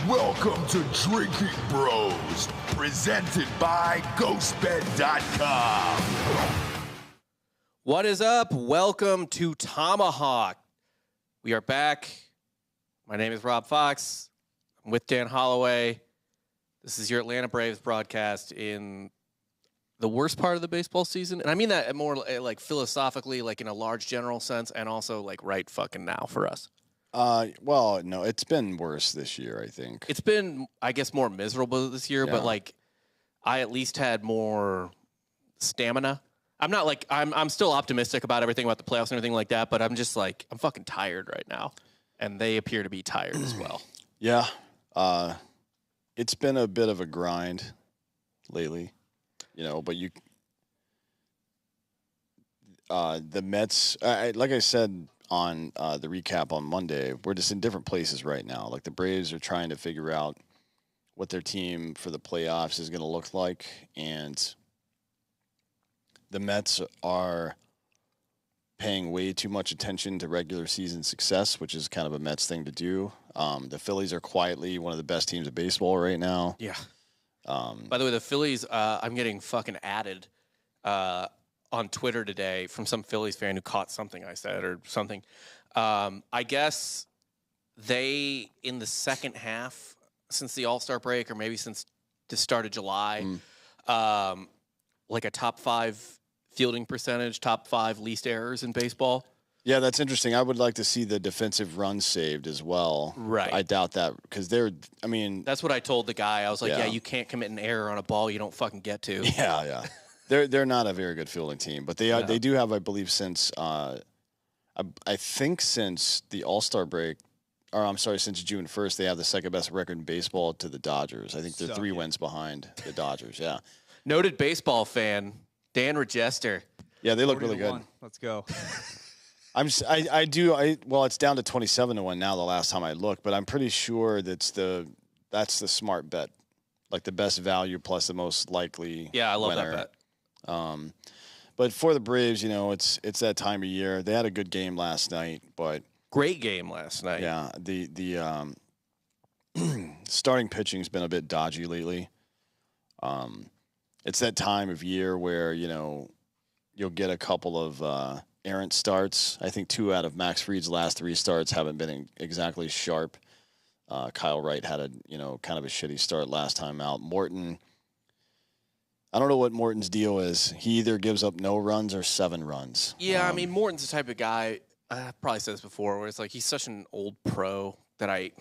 Welcome to Drinking Bros, presented by GhostBed.com. What is up? Welcome to Tomahawk'd. We are back. My name is Rob Fox. I'm with Dan Holloway. This is your Atlanta Braves broadcast in the worst part of the baseball season. And I mean that more like philosophically, like in a large general sense, and also like right fucking now for us. Well, no, it's been worse this year, I think. It's been, I guess, more miserable this year, but like I at least had more stamina. I'm not like I'm still optimistic about everything about the playoffs and everything like that, but I'm just like I'm fucking tired right now. And they appear to be tired as well. Yeah. It's been a bit of a grind lately, but the Mets, like I said on the recap on Monday, we're just in different places right now. Like the Braves are trying to figure out what their team for the playoffs is going to look like, and the Mets are paying way too much attention to regular season success, which is kind of a Mets thing to do. The Phillies are quietly one of the best teams of baseball right now. Yeah. By the way, the Phillies, I'm getting fucking added on Twitter today from some Phillies fan who caught something I said or something. I guess they, in the second half, since the All-Star break or maybe since the start of July, like a top 5 fielding percentage, top 5 least errors in baseball. Yeah, that's interesting. I would like to see the defensive runs saved as well. Right. I doubt that because that's what I told the guy. I was like, yeah, you can't commit an error on a ball you don't fucking get to. Yeah. They're not a very good fielding team, but they do have, I believe, since I think since the All-Star break, or I'm sorry, since June 1st, they have the second best record in baseball to the Dodgers. I think they're 3 wins behind the Dodgers. Yeah. Noted baseball fan Dan Regester. Yeah, they look really good. 1. Let's go. Well, it's down to 27-1 now. The last time I looked, but I'm pretty sure that's the smart bet, like the best value plus the most likely. Yeah, I love winner. that bet. But for the Braves, it's that time of year. They had a good game last night, but great game last night. Yeah, the starting pitching's been a bit dodgy lately. It's that time of year where you'll get a couple of errant starts. I think 2 out of Max Fried's last 3 starts haven't been exactly sharp. Kyle Wright had a kind of a shitty start last time out. Morton, I don't know what Morton's deal is. He either gives up no runs or 7 runs. Yeah, I mean Morton's the type of guy. I probably said this before, where it's like he's such an old pro that I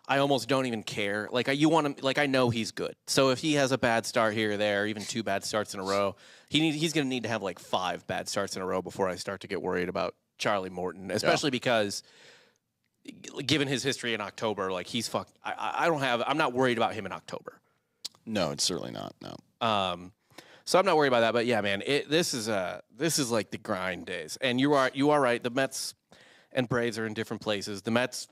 almost don't even care. Like you want him. Like I know he's good. So if he has a bad start here or there, even 2 bad starts in a row, he's going to need to have like 5 bad starts in a row before I start to get worried about Charlie Morton. Especially because, given his history in October, like he's fucked. I'm not worried about him in October. No, it's certainly not. No. So I'm not worried about that. But yeah, man, this is like the grind days. And you are right. The Mets and Braves are in different places. The Mets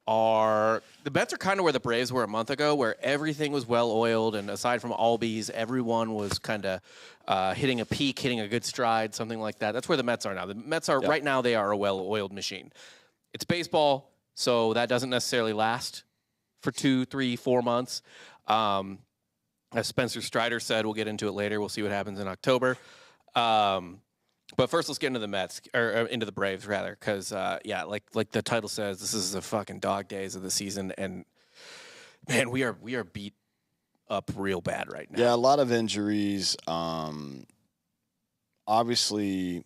are kind of where the Braves were a month ago, where everything was well-oiled, and aside from Albies, everyone was kind of hitting a peak, hitting a good stride, something like that. That's where the Mets are now. The Mets are, right now, they are a well-oiled machine. It's baseball, so that doesn't necessarily last for 2, 3, 4 months. As Spencer Strider said, we'll get into it later. We'll see what happens in October. But first, let's get into the Mets, or into the Braves, rather, because, like the title says, this is the fucking dog days of the season, and, man, we are beat up real bad right now. Yeah, a lot of injuries. Obviously,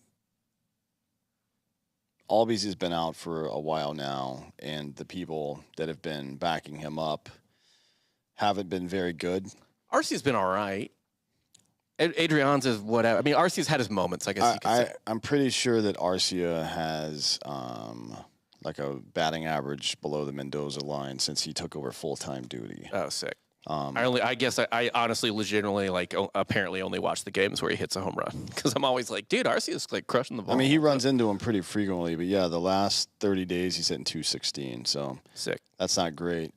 Albies has been out for a while now, and the people that have been backing him up haven't been very good. Arcia's been all right. Adrian's is whatever. I mean, Arcia's had his moments, I guess you could say. I'm pretty sure that Arcia has like a batting average below the Mendoza line since he took over full-time duty. Oh, sick. I honestly, legitimately, apparently only watch the games where he hits a home run because I'm always like, dude, Arcia's like crushing the ball. I mean, he runs into him pretty frequently, but yeah, the last 30 days he's hitting 216, so sick. That's not great.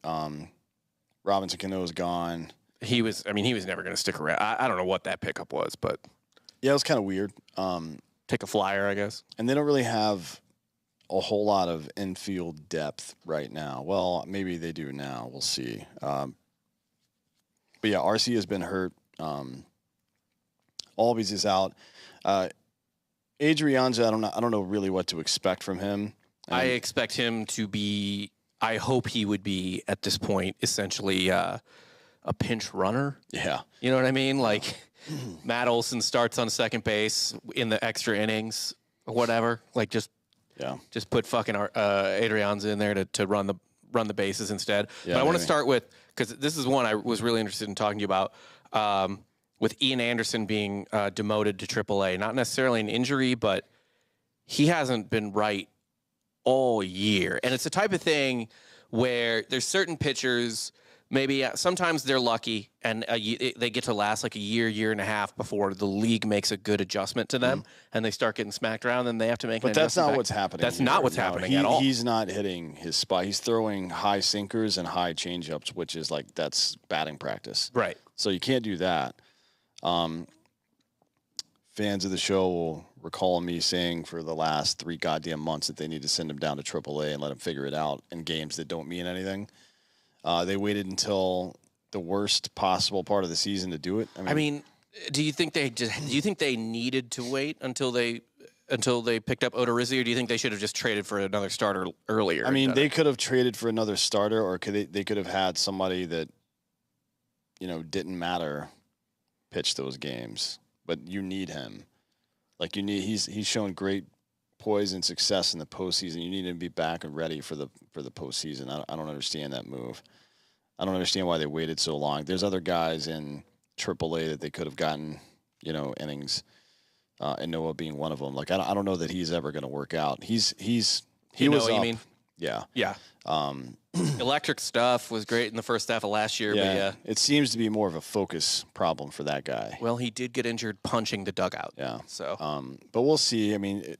Robinson Cano's gone. He was never going to stick around. I don't know what that pickup was, but yeah, it was kind of weird. Take a flyer, I guess. And they don't really have a whole lot of infield depth right now. Well, maybe they do now. We'll see. But yeah, Arcia has been hurt. Albies is out. Adrianza, I don't know really what to expect from him. I expect him to be. I hope he would be at this point essentially a pinch runner. Yeah, you know what I mean. Like Matt Olson starts on second base in the extra innings or whatever. Like just put fucking Adrianza in there to run the bases instead. Yeah, but I want to start with, because this is one I was really interested in talking to you about. With Ian Anderson being demoted to AAA, not necessarily an injury, but he hasn't been right all year. And it's the type of thing where there's certain pitchers, maybe sometimes they're lucky and they get to last like a year and a half before the league makes a good adjustment to them and they start getting smacked around and they have to make an adjustment. But that's not what's happening. That's not what's happening at all. He's not hitting his spot. He's throwing high sinkers and high changeups, which is like, that's batting practice. Right. So you can't do that. Fans of the show will recall me saying for the last 3 goddamn months that they need to send him down to AAA and let him figure it out in games that don't mean anything. They waited until the worst possible part of the season to do it. I mean, do you think they needed to wait until they picked up Odorizzi, or do you think they should have just traded for another starter earlier? I mean, they could have traded for another starter, or they could have had somebody that, didn't matter pitch those games. But you need him. Like he's shown great poise and success in the postseason. You need him to be back and ready for the postseason. I don't understand that move. I don't understand why they waited so long. There's other guys in AAA that they could have gotten, innings, and Noah being one of them. Like I don't know that he's ever going to work out. He was what up. you mean? Yeah. Yeah. Electric stuff was great in the first half of last year. Yeah. But yeah, It seems to be more of a focus problem for that guy. Well, he did get injured punching the dugout. Yeah. So. But we'll see. I mean,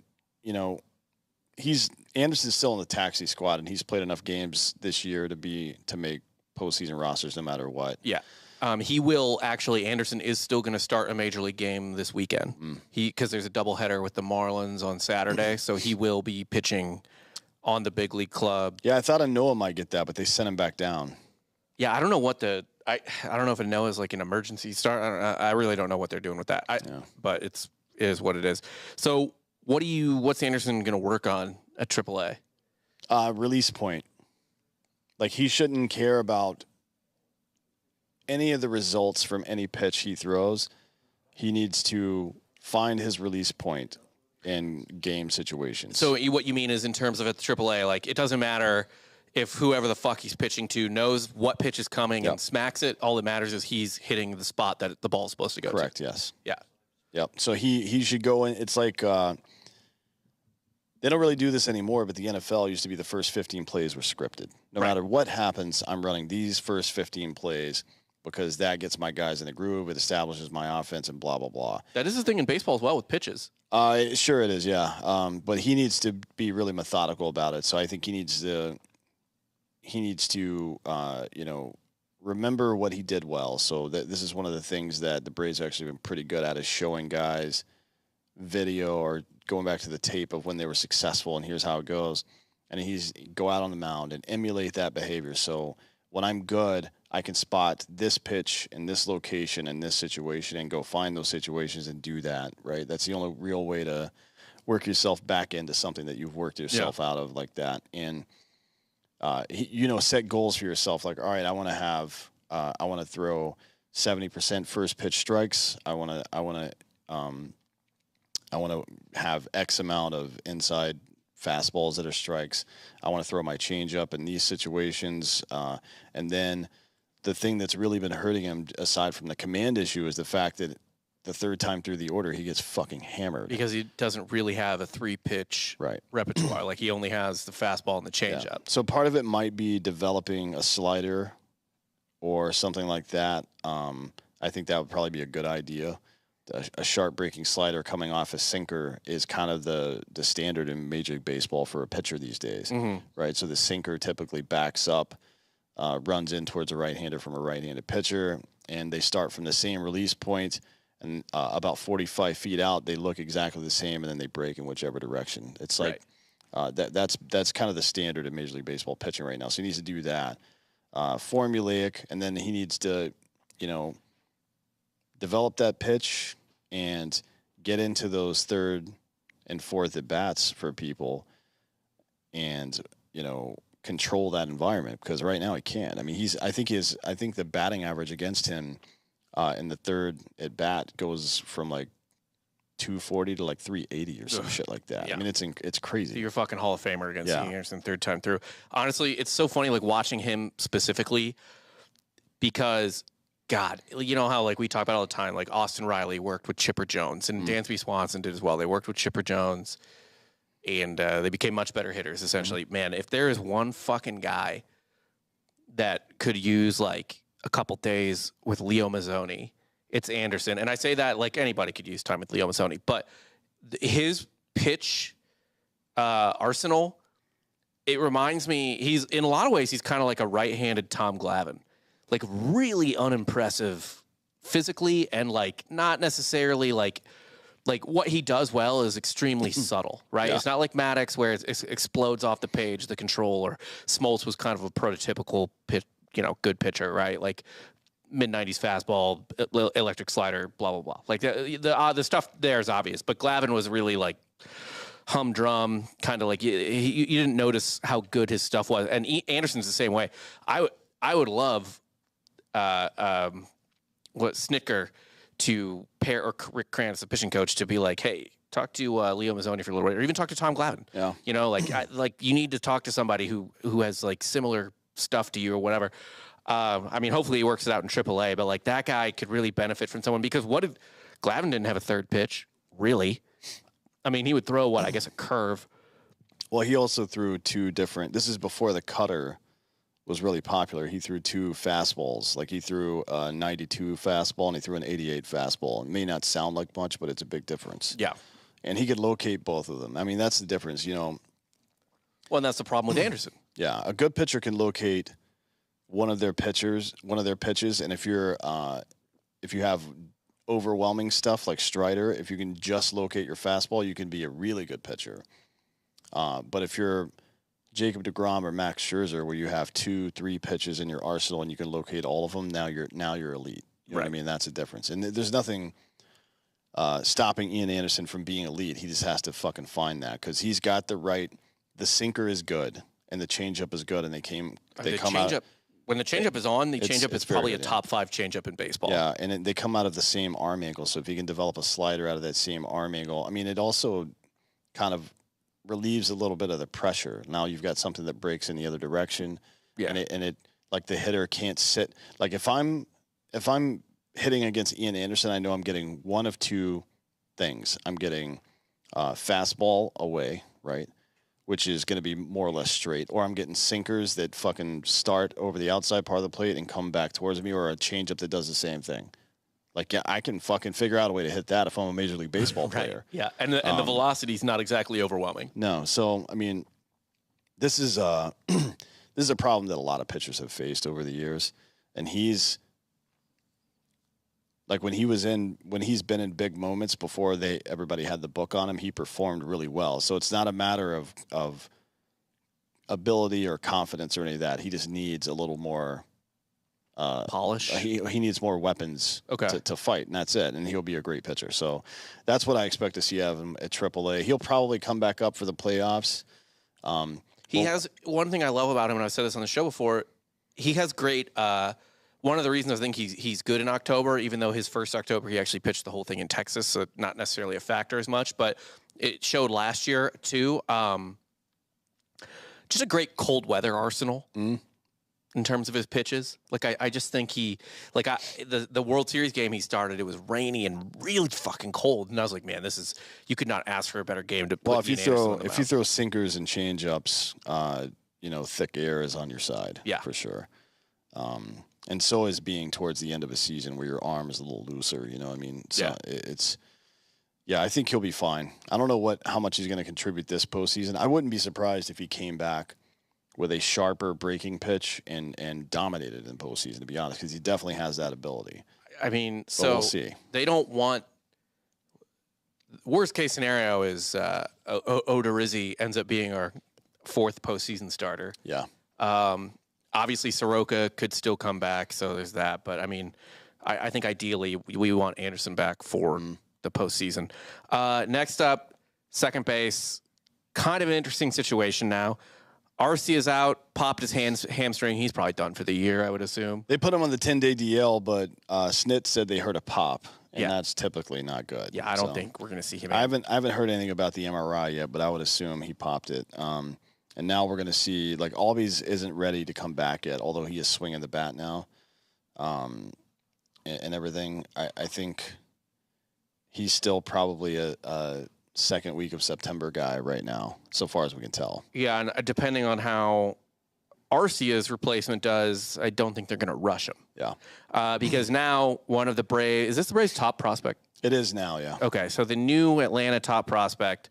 Anderson's still in the taxi squad, and he's played enough games this year to make postseason rosters no matter what. Yeah. He will actually. Anderson is still going to start a major league game this weekend. Because there's a doubleheader with the Marlins on Saturday, so he will be pitching on the big league club. Yeah, I thought Noah might get that, but they sent him back down. Yeah, I don't know what I don't know if Noah is like an emergency start. I really don't know what they're doing with that. But it is what it is. So what's Anderson going to work on at AAA? Release point. Like he shouldn't care about any of the results from any pitch he throws. He needs to find his release point in game situations. So what you mean is in terms of at the AAA, like it doesn't matter if whoever the fuck he's pitching to knows what pitch is coming and smacks it. All that matters is he's hitting the spot that the ball's supposed to go to. Correct, yes. Yeah. Yep. So he should go in. It's like they don't really do this anymore, but the NFL used to be the first 15 plays were scripted. No matter what happens, I'm running these first 15 plays because that gets my guys in the groove. It establishes my offense and blah, blah, blah. That is the thing in baseball as well with pitches. Sure it is, yeah. But he needs to be really methodical about it. So I think he needs to remember what he did well. So this is one of the things that the Braves have actually been pretty good at, is showing guys video or going back to the tape of when they were successful and here's how it goes. And he's go out on the mound and emulate that behavior. So when I'm good, I can spot this pitch in this location in this situation and go find those situations and do that, right? That's the only real way to work yourself back into something that you've worked yourself out of like that. And, set goals for yourself. Like, all right, I want to throw 70% first pitch strikes. I want to have X amount of inside fastballs that are strikes. I want to throw my changeup in these situations. And then the thing that's really been hurting him, aside from the command issue, is the fact that the third time through the order, he gets fucking hammered. Because he doesn't really have a 3-pitch repertoire. Like, he only has the fastball and the changeup. Yeah. So part of it might be developing a slider or something like that. I think that would probably be a good idea. A sharp breaking slider coming off a sinker is kind of the standard in Major League Baseball for a pitcher these days, right? So the sinker typically backs up, runs in towards a right-hander from a right-handed pitcher, and they start from the same release point, and about 45 feet out, they look exactly the same, and then they break in whichever direction. It's like That's kind of the standard in Major League Baseball pitching right now. So he needs to do that. Formulaic, and then he needs to, develop that pitch and get into those third and fourth at bats for people, and control that environment, because right now he can't. I mean, I think the batting average against him in the third at bat goes from like 240 to like 380 or some shit like that. Yeah. I mean, it's crazy. You're a fucking Hall of Famer against Ian Anderson third time through. Honestly, it's so funny like watching him specifically, because God, you know how like we talk about all the time, like Austin Riley worked with Chipper Jones, and Dansby Swanson did as well. They worked with Chipper Jones, and they became much better hitters, essentially. Man, if there is one fucking guy that could use like a couple days with Leo Mazzoni, it's Anderson. And I say that like anybody could use time with Leo Mazzoni, but his pitch arsenal, it reminds me, he's in a lot of ways, he's kind of like a right-handed Tom Glavine. Like really unimpressive physically, and like not necessarily like what he does well is extremely subtle, right? Yeah. It's not like Maddox where it explodes off the page, the control, or Smoltz was kind of a prototypical good pitcher, right? Like mid-90s fastball, electric slider, blah, blah, blah. Like the stuff there is obvious, but Glavine was really like humdrum, kind of like you didn't notice how good his stuff was. And Anderson's the same way. I would love Snitker to pair, or Rick Krantz, the pitching coach, to be like, hey, talk to Leo Mazzoni for a little bit, or even talk to Tom Glavine. Yeah. Like you need to talk to somebody who has like similar stuff to you or whatever. I mean, hopefully he works it out in AAA, but like that guy could really benefit from someone, because what if Glavine didn't have a third pitch, really? I mean, he would throw a curve. Well, he also threw two different, this is before the cutter was really popular. He threw two fastballs. Like he threw a 92 fastball and he threw an 88 fastball. It may not sound like much, but it's a big difference. Yeah. And he could locate both of them. I mean, that's the difference, Well, and that's the problem with Anderson. Yeah. A good pitcher can locate one of their pitches, and if you have overwhelming stuff like Strider, if you can just locate your fastball, you can be a really good pitcher. But if you're Jacob deGrom or Max Scherzer, where you have 2-3 pitches in your arsenal and you can locate all of them, now you're elite. You know what I mean? That's a difference. And there's nothing stopping Ian Anderson from being elite. He just has to fucking find that, because he's got the sinker is good and the changeup is good, and they come out. When the changeup is on, the changeup is probably a top 5 changeup in baseball. Yeah, and they come out of the same arm angle. So if you can develop a slider out of that same arm angle, I mean, it also kind of relieves a little bit of the pressure. Now you've got something that breaks in the other direction. Yeah, and it like the hitter can't sit. Like if I'm hitting against Ian Anderson, I know I'm getting one of two things. I'm getting fastball away, right? Which is going to be more or less straight, or I'm getting sinkers that fucking start over the outside part of the plate and come back towards me, or a changeup that does the same thing. Like, yeah, I can fucking figure out a way to hit that if I'm a Major League Baseball player. Yeah, and the velocity is not exactly overwhelming. No, so I mean, this is a problem that a lot of pitchers have faced over the years, and he's like when he's been in big moments before everybody had the book on him, he performed really well. So it's not a matter of ability or confidence or any of that. He just needs a little more polish. He needs more weapons to fight, and that's it. And he'll be a great pitcher. So that's what I expect to see out of him at AAA. He'll probably come back up for the playoffs. He has one thing I love about him, and I've said this on the show before. He has great. One of the reasons I think he's good in October, even though his first October he actually pitched the whole thing in Texas, so not necessarily a factor as much, but it showed last year too. Just a great cold weather arsenal in terms of his pitches. Like I just think the World Series game he started, it was rainy and really fucking cold, and I was like, man, you could not ask for a better game to put. Well, if you throw sinkers and changeups, thick air is on your side. Yeah, for sure. And so is being towards the end of a season where your arm is a little looser, you know what I mean? So I think he'll be fine. I don't know how much he's going to contribute this postseason. I wouldn't be surprised if he came back with a sharper breaking pitch and dominated in postseason, to be honest, because he definitely has that ability. I mean, we'll see. They don't want worst case scenario is Odorizzi ends up being our 4th postseason starter. Yeah. Obviously, Soroka could still come back, so there's that. But, I mean, I think ideally we want Anderson back for the postseason. Next up, second base. Kind of an interesting situation now. Arcia is out, popped his hamstring. He's probably done for the year, I would assume. They put him on the 10-day DL, but Snit said they heard a pop, and that's typically not good. Yeah, I don't think we're going to see him. I haven't heard anything about the MRI yet, but I would assume he popped it. And now we're going to see, like, Albies isn't ready to come back yet, although he is swinging the bat now and everything. I think he's still probably a second week of September guy right now, so far as we can tell. Yeah, and depending on how Arcia's replacement does, I don't think they're going to rush him. Yeah. Because now one of the Braves, is this the Braves' top prospect? It is now, yeah. Okay, so the new Atlanta top prospect,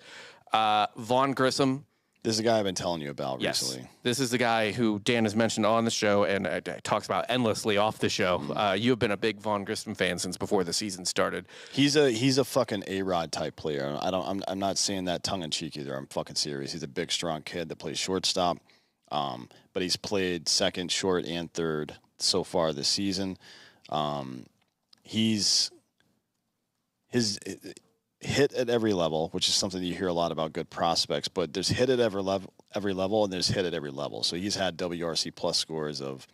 Vaughn Grissom. This is a guy I've been telling you about recently. This is the guy who Dan has mentioned on the show and talks about endlessly off the show. You have been a big Vaughn Grissom fan since before the season started. He's a fucking A-Rod type player. I'm not saying that tongue in cheek either. I'm fucking serious. He's a big, strong kid that plays shortstop. But he's played second, short, and third so far this season. He's hit at every level, which is something you hear a lot about good prospects, but there's hit at every level, and there's hit at every level. So he's had WRC plus scores of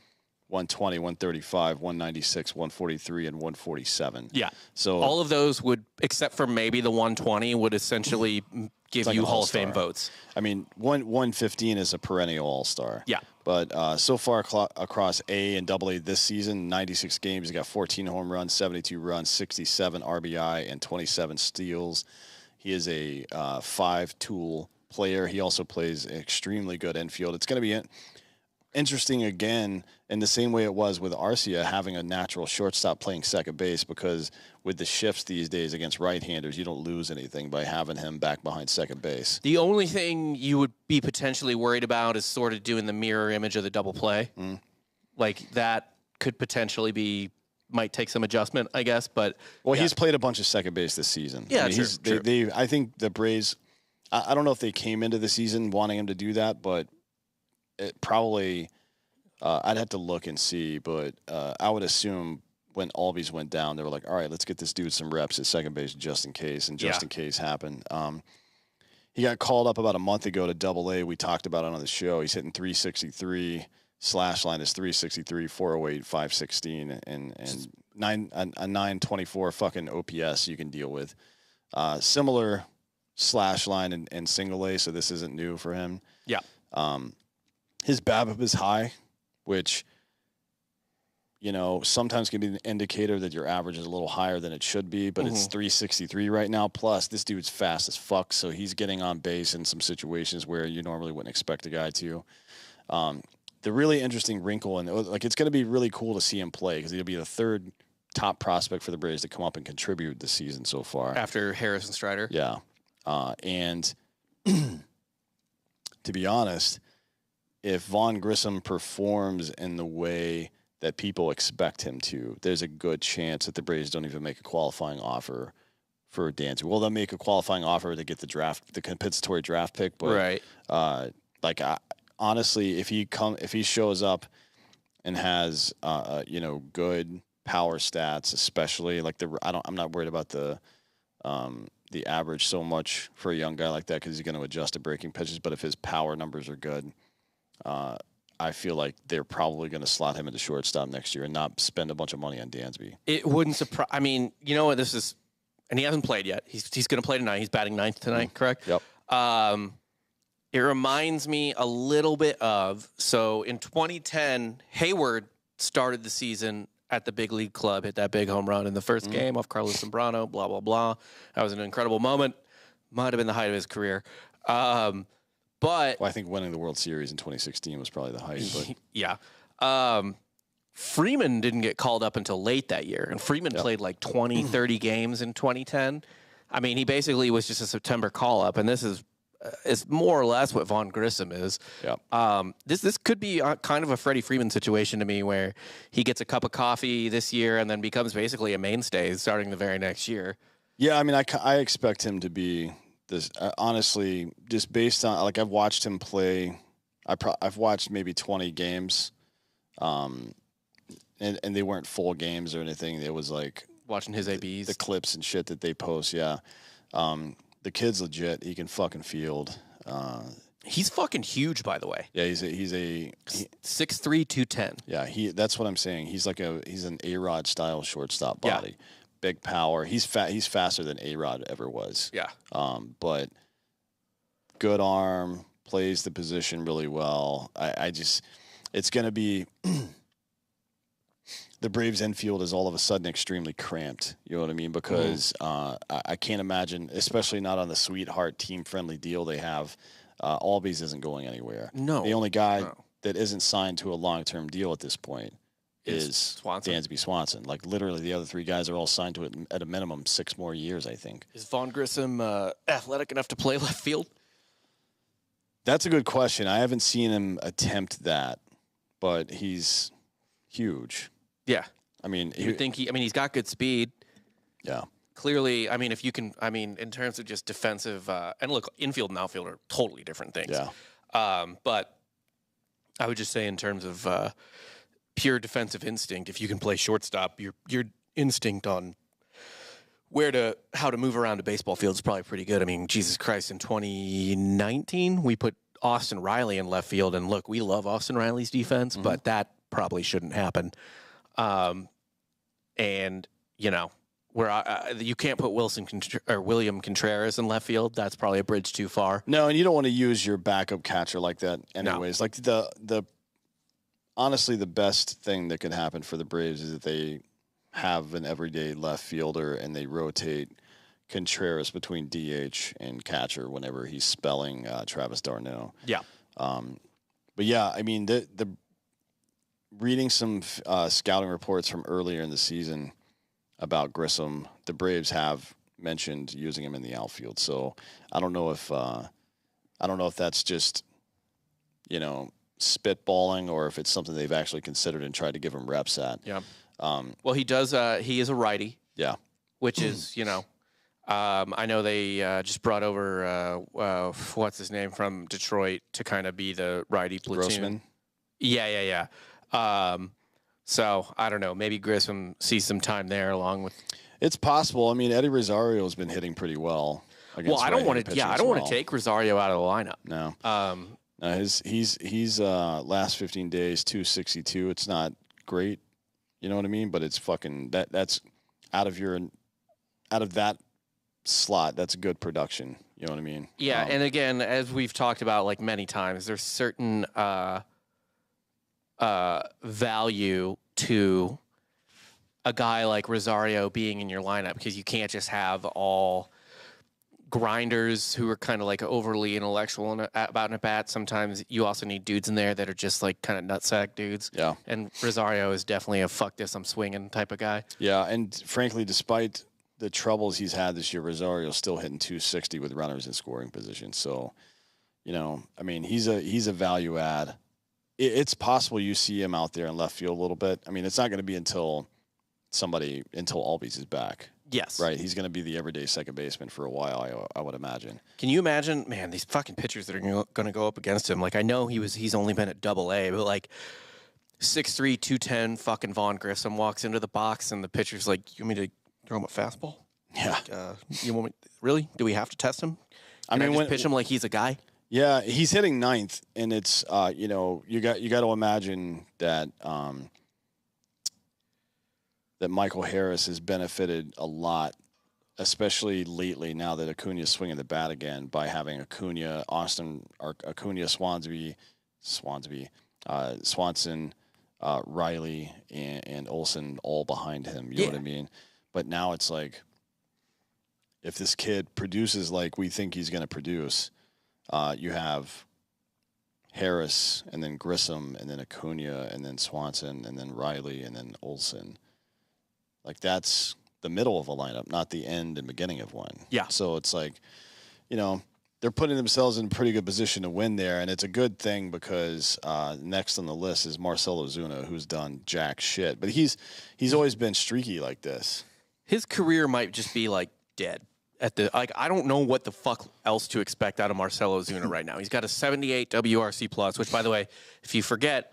120, 135, 196, 143, and 147. Yeah. So all of those would, except for maybe the 120, would essentially give you Hall of Fame votes. I mean, 115 is a perennial all-star. Yeah. But so far across A and AA this season, 96 games, he's got 14 home runs, 72 runs, 67 RBI, and 27 steals. He is a 5-tool player. He also plays extremely good infield. It's going to be interesting again in the same way it was with Arcia having a natural shortstop playing second base, because with the shifts these days against right-handers, you don't lose anything by having him back behind second base. The only thing you would be potentially worried about is sort of doing the mirror image of the double play. Like that could potentially might take some adjustment, I guess. But he's played a bunch of second base this season. Yeah, I mean, true. I think the Braves, I don't know if they came into the season wanting him to do that, but it probably, I'd have to look and see, but I would assume when Albies went down, they were like, all right, let's get this dude some reps at second base just in case, and just in case happened. He got called up about a month ago to AA. We talked about it on the show. He's hitting 363. Slash line is 363, 408, 516, and a 924 fucking OPS you can deal with. Similar slash line in single A, so this isn't new for him. Yeah. His BABIP is high, which, sometimes can be an indicator that your average is a little higher than it should be, but it's 363 right now. Plus, this dude's fast as fuck, so he's getting on base in some situations where you normally wouldn't expect a guy to. The really interesting wrinkle, and it's going to be really cool to see him play, because he'll be the third top prospect for the Braves to come up and contribute this season so far. After Harrison Strider? Yeah. And to be honest, if Vaughn Grissom performs in the way that people expect him to, there's a good chance that the Braves don't even make a qualifying offer for Dansby. Well, they'll make a qualifying offer to get the compensatory draft pick, but honestly, if he shows up and has good power stats, especially I'm not worried about the average so much for a young guy like that, because he's going to adjust to breaking pitches. But if his power numbers are good, I feel like they're probably going to slot him into shortstop next year and not spend a bunch of money on Dansby. It wouldn't surprise. I mean, you know what this is, and he hasn't played yet. He's going to play tonight. He's batting ninth tonight, correct? Yep. It reminds me a little bit of, so in 2010, Hayward started the season at the big league club, hit that big home run in the first game off Carlos Zambrano, blah, blah, blah. That was an incredible moment. Might have been the height of his career. But I think winning the World Series in 2016 was probably the height. But. Yeah. Freeman didn't get called up until late that year, and Freeman played like 20, 30 games in 2010. I mean, he basically was just a September call-up, and this is more or less what Vaughn Grissom is. Yep. This could be kind of a Freddie Freeman situation to me, where he gets a cup of coffee this year and then becomes basically a mainstay starting the very next year. Yeah, I mean, I expect him to be this. Honestly, just based on like I've watched him play. I've watched maybe 20 games, and they weren't full games or anything. It was like watching his ABs, the clips and shit that they post. Yeah, the kid's legit. He can fucking field. He's fucking huge, by the way. Yeah, he's 6'3", 210. Yeah, that's what I'm saying. He's an A-Rod style shortstop body. Yeah. Big power. He's faster than A-Rod ever was. Yeah. But good arm, plays the position really well. It's going to be the Braves infield is all of a sudden extremely cramped. You know what I mean? Because I can't imagine, especially not on the sweetheart team-friendly deal they have. Albies isn't going anywhere. No. The only guy that isn't signed to a long-term deal at this point is Swanson. Dansby Swanson. Like, literally, the other 3 guys are all signed to it at a minimum 6 more years, I think. Is Vaughn Grissom athletic enough to play left field? That's a good question. I haven't seen him attempt that, but he's huge. Yeah. I mean, he's got good speed. Yeah. Clearly, I mean, if you can, I mean, in terms of just defensive, and look, infield and outfield are totally different things. Yeah. But I would just say in terms of pure defensive instinct, if you can play shortstop, your instinct on how to move around a baseball field is probably pretty good. I mean, Jesus Christ, in 2019, we put Austin Riley in left field, and look, we love Austin Riley's defense, but that probably shouldn't happen. And, you know, where you can't put William Contreras in left field. That's probably a bridge too far. No, and you don't want to use your backup catcher like that anyways. No. Like the honestly, the best thing that could happen for the Braves is that they have an everyday left fielder and they rotate Contreras between DH and catcher whenever he's spelling Travis d'Arnaud. Yeah. But yeah, I mean, the reading some scouting reports from earlier in the season about Grissom, the Braves have mentioned using him in the outfield. So I don't know if that's just, you know, spitballing or if it's something they've actually considered and tried to give him reps at. Yeah. Well, he does. He is a righty. Yeah. Which is, you know, I know they just brought over what's his name from Detroit to kind of be the righty platoon. Grossman. Yeah. So I don't know. Maybe Grissom sees some time there along with. It's possible. I mean, Eddie Rosario has been hitting pretty well. Well, I don't want to. Yeah, I don't want to take Rosario out of the lineup. No. He's last 15 days 262. It's not great, you know what I mean. But it's fucking that's out of that slot. That's good production. You know what I mean? Yeah, and again, as we've talked about like many times, there's certain value to a guy like Rosario being in your lineup because you can't just have all grinders who are kind of like overly intellectual about an at-bat. Sometimes you also need dudes in there that are just like kind of nutsack dudes. Yeah. And Rosario is definitely a fuck this, I'm swinging type of guy. Yeah, and frankly, despite the troubles he's had this year, Rosario's still hitting 260 with runners in scoring position. So, you know, I mean, he's a value add. It's possible you see him out there in left field a little bit. I mean, it's not going to be until Albies is back. Yes. Right. He's going to be the everyday second baseman for a while, I would imagine. Can you imagine, man, these fucking pitchers that are going to go up against him? Like, I know he's only been at AA, but like 6'3", 210 fucking Vaughn Grissom walks into the box and the pitcher's like, you want me to throw him a fastball? Yeah. Like, you want me, really? Do we have to test him? I mean, just pitch him like he's a guy? Yeah, he's hitting ninth, and it's you know, you got to imagine that that Michael Harris has benefited a lot, especially lately now that Acuña's swinging the bat again by having Acuña, Swanson, Riley, and Olsen all behind him. You know what I mean? But now it's like, if this kid produces like we think he's going to produce, you have Harris and then Grissom and then Acuña and then Swanson and then Riley and then Olsen. Like, that's the middle of a lineup, not the end and beginning of one. Yeah. So it's like, you know, they're putting themselves in a pretty good position to win there, and it's a good thing because next on the list is Marcelo Zuna, who's done jack shit. But he's always been streaky like this. His career might just be like dead. I don't know what the fuck else to expect out of Marcelo Zuna right now. He's got a 78 WRC plus, which, by the way, if you forget,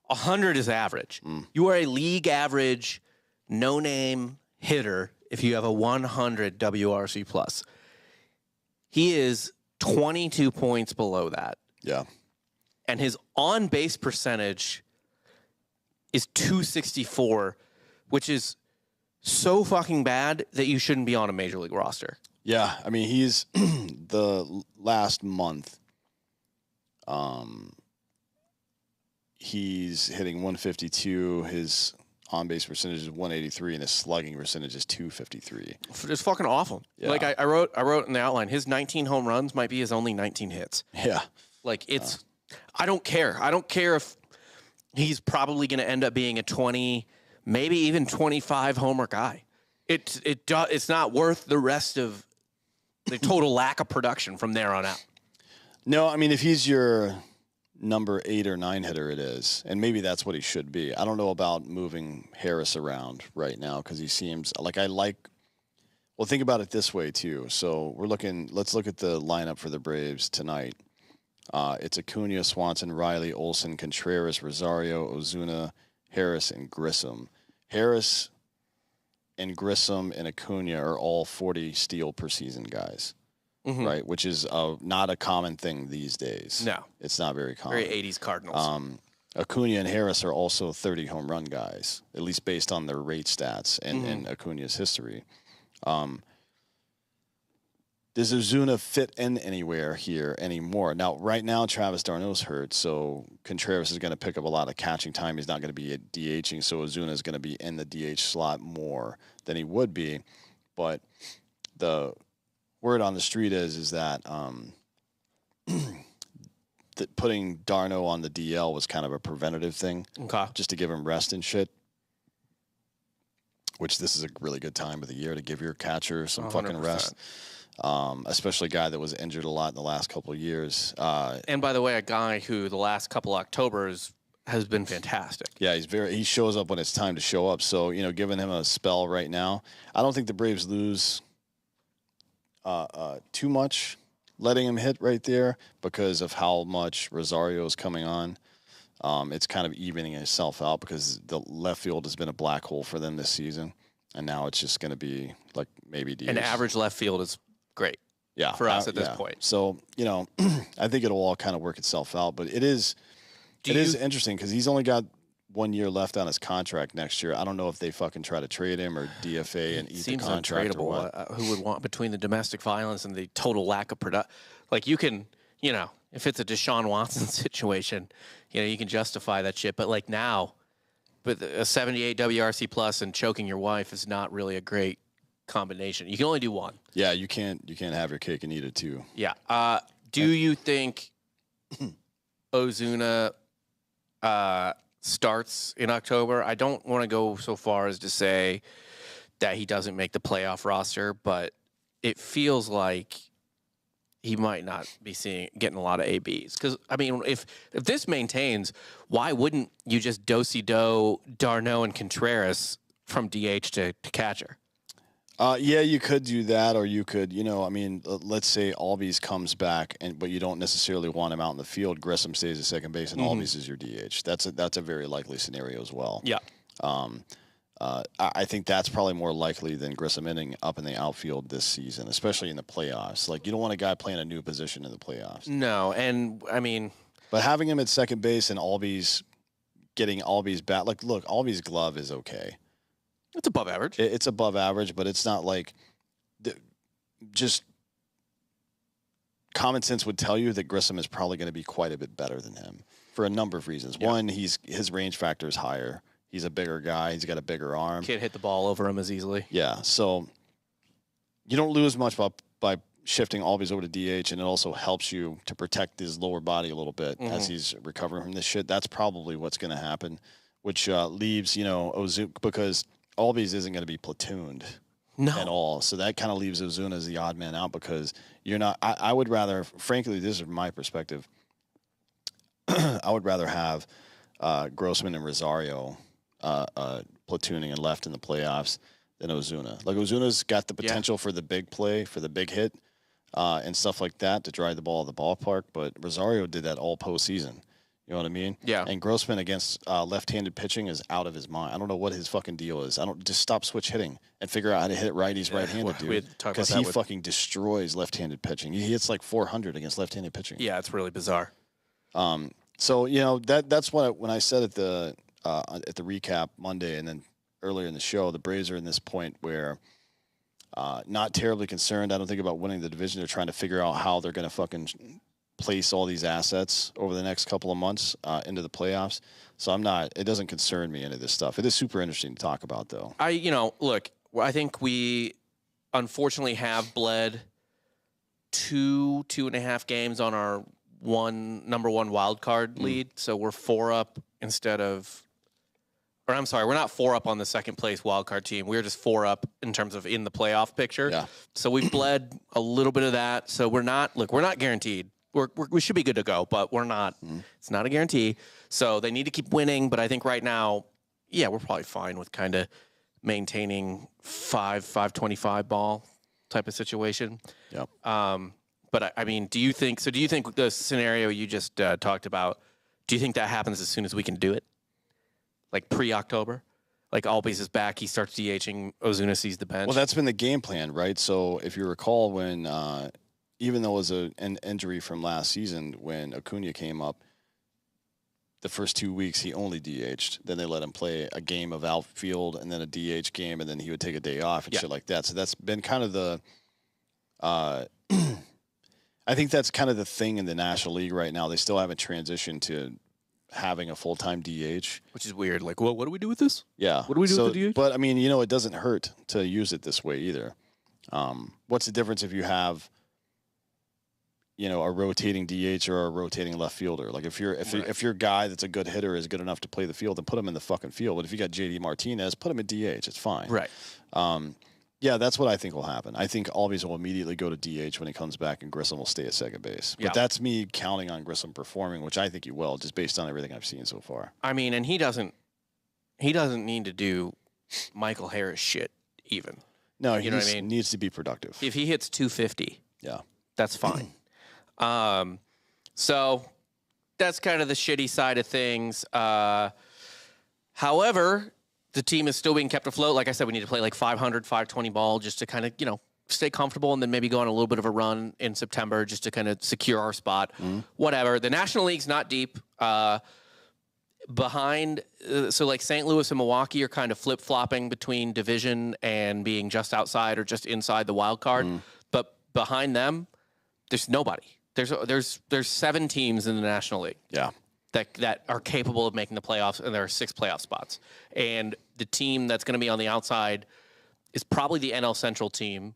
100 is average. You are a league average, no-name hitter if you have a 100 WRC plus. He is 22 points below that. Yeah. And his on-base percentage is 264, which is so fucking bad that you shouldn't be on a major league roster. Yeah, I mean, he's the last month. He's hitting 152. His on-base percentage is 183, and his slugging percentage is 253. It's fucking awful. Yeah. Like I wrote in the outline, his 19 home runs might be his only 19 hits. Yeah. Like it's, I don't care. I don't care if he's probably going to end up being a 20, maybe even 25 homer guy. It's not worth the rest of the total lack of production from there on out. No, I mean, if he's your number 8 or 9 hitter, it is. And maybe that's what he should be. I don't know about moving Harris around right now because he seems like well, think about it this way, too. So let's look at the lineup for the Braves tonight. It's Acuña, Swanson, Riley, Olsen, Contreras, Rosario, Ozuna, Harris, and Grissom. Harris and Grissom and Acuña are all 40 steal per season guys, right? Which is not a common thing these days. No. It's not very common. Very 80s Cardinals. Acuña and Harris are also 30 home run guys, at least based on their rate stats and Acuña's history. Does Ozuna fit in anywhere here anymore? Now, right now, Travis d'Arnaud's hurt, so Contreras is going to pick up a lot of catching time. He's not going to be DHing, so Ozuna is going to be in the DH slot more than he would be. But the word on the street is that that putting d'Arnaud on the DL was kind of a preventative thing, just to give him rest and shit. Which this is a really good time of the year to give your catcher some 100%. Fucking rest. Especially a guy that was injured a lot in the last couple of years. And by the way, a guy who the last couple Octobers has been fantastic. Yeah, he shows up when it's time to show up. So, giving him a spell right now, I don't think the Braves lose too much letting him hit right there because of how much Rosario is coming on. It's kind of evening itself out because the left field has been a black hole for them this season. And now it's just going to be like maybe DH. An average left field is great for us at this point. So, I think it'll all kind of work itself out. But it is interesting because he's only got 1 year left on his contract next year. I don't know if they fucking try to trade him or DFA and eat the contract or what. Who would want, between the domestic violence and the total lack of production, like you can, if it's a Deshaun Watson situation, you can justify that shit. But like now, with a 78 WRC plus and choking your wife is not really a great combination. You can only do one. Yeah, you can't have your cake and eat it too. Yeah. Do you think Ozuna starts in October? I don't want to go so far as to say that he doesn't make the playoff roster, but it feels like he might not be getting a lot of ABs. Because, I mean, if this maintains, why wouldn't you just do d'Arnaud, and Contreras from DH to catcher? Yeah, you could do that, or you could, let's say Albies comes back, but you don't necessarily want him out in the field. Grissom stays at second base, and Albies is your DH. That's a very likely scenario as well. Yeah. I think that's probably more likely than Grissom ending up in the outfield this season, especially in the playoffs. Like, you don't want a guy playing a new position in the playoffs. No, and I mean, but having him at second base and getting Albies back, like, look, Albies' glove is okay. It's above average. It's above average, but it's not like just common sense would tell you that Grissom is probably going to be quite a bit better than him for a number of reasons. Yeah. One, his range factor is higher. He's a bigger guy. He's got a bigger arm. Can't hit the ball over him as easily. Yeah, so you don't lose much by shifting Albies over to DH, and it also helps you to protect his lower body a little bit as he's recovering from this shit. That's probably what's going to happen, which leaves, Ozuna, because Albies isn't going to be platooned at all. So that kind of leaves Ozuna as the odd man out because you're not – I would rather – frankly, this is my perspective. I would rather have Grossman and Rosario platooning and left in the playoffs than Ozuna. Like Ozuna's got the potential for the big play, for the big hit, and stuff like that to drive the ball at the ballpark. But Rosario did that all postseason. You know what I mean? Yeah. And Grossman against left-handed pitching is out of his mind. I don't know what his fucking deal is. Just stop switch hitting and figure out how to hit righties right-handed, dude. Because he fucking destroys left-handed pitching. He hits like 400 against left-handed pitching. Yeah, it's really bizarre. So you know that's what when I said at the recap Monday and then earlier in the show, the Braves are in this point where not terribly concerned. I don't think about winning the division. They're trying to figure out how they're going to fucking place all these assets over the next couple of months into the playoffs. So it doesn't concern me, any of this stuff. It is super interesting to talk about, though. Look, I think we unfortunately have bled 2.5 games on our number one wild card lead. So we're 4 up instead of, or I'm sorry, we're not 4 up on the second place wild card team. We're just 4 up in terms of in the playoff picture. Yeah. So we've bled a little bit of that. So we're not guaranteed. We should be good to go, but we're not. It's not a guarantee. So they need to keep winning. But I think right now, yeah, we're probably fine with kind of maintaining 525 ball type of situation. Yep. But I mean, do you think the scenario you just talked about, do you think that happens as soon as we can do it? Like pre-October? Like Albies is back, he starts DHing, Ozuna sees the bench? Well, that's been the game plan, right? So if you recall when even though it was an injury from last season, when Acuña came up, the first 2 weeks he only DH'd. Then they let him play a game of outfield and then a DH game, and then he would take a day off and shit like that. So that's been kind of the I think that's kind of the thing in the National League right now. They still haven't transitioned to having a full-time DH. Which is weird. Like, what do we do with this? Yeah. What do we do with the DH? But, I mean, it doesn't hurt to use it this way either. What's the difference if you have a rotating DH or a rotating left fielder? Like if your guy that's a good hitter is good enough to play the field, then put him in the fucking field. But if you got JD Martinez, put him in DH. It's fine. Right. Yeah, that's what I think will happen. I think Albies will immediately go to DH when he comes back, and Grissom will stay at second base. But that's me counting on Grissom performing, which I think he will, just based on everything I've seen so far. I mean, and he doesn't need to do Michael Harris shit even. No, he needs to be productive. If he hits 250, that's fine. So that's kind of the shitty side of things. However, the team is still being kept afloat. Like I said, we need to play like 500, 520 ball just to kind of, stay comfortable and then maybe go on a little bit of a run in September just to kind of secure our spot. Whatever. The National League's not deep. Behind, so like St. Louis and Milwaukee are kind of flip-flopping between division and being just outside or just inside the wild card. But behind them, there's nobody. There's 7 teams in the National League. Yeah. That are capable of making the playoffs, and there are 6 playoff spots. And the team that's going to be on the outside is probably the NL Central team,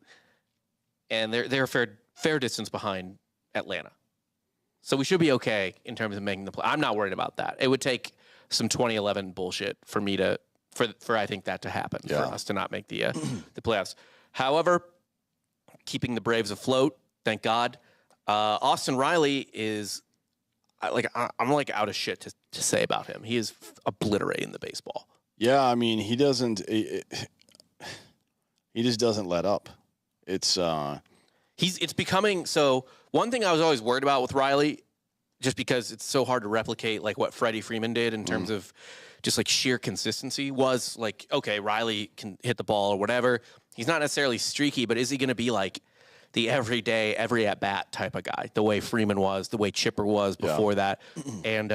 and they're a fair distance behind Atlanta. So we should be okay in terms of making the play. I'm not worried about that. It would take some 2011 bullshit for me for I think that to happen, for us to not make the playoffs. However, keeping the Braves afloat, thank God. Austin Riley is. I'm like out of shit to say about him. He is obliterating the baseball. Yeah, I mean, he doesn't. He just doesn't let up. It's becoming so. One thing I was always worried about with Riley, just because it's so hard to replicate like what Freddie Freeman did in terms of just like sheer consistency, was like, okay, Riley can hit the ball or whatever. He's not necessarily streaky, but is he going to be like the everyday, every at-bat type of guy, the way Freeman was, the way Chipper was before that. And,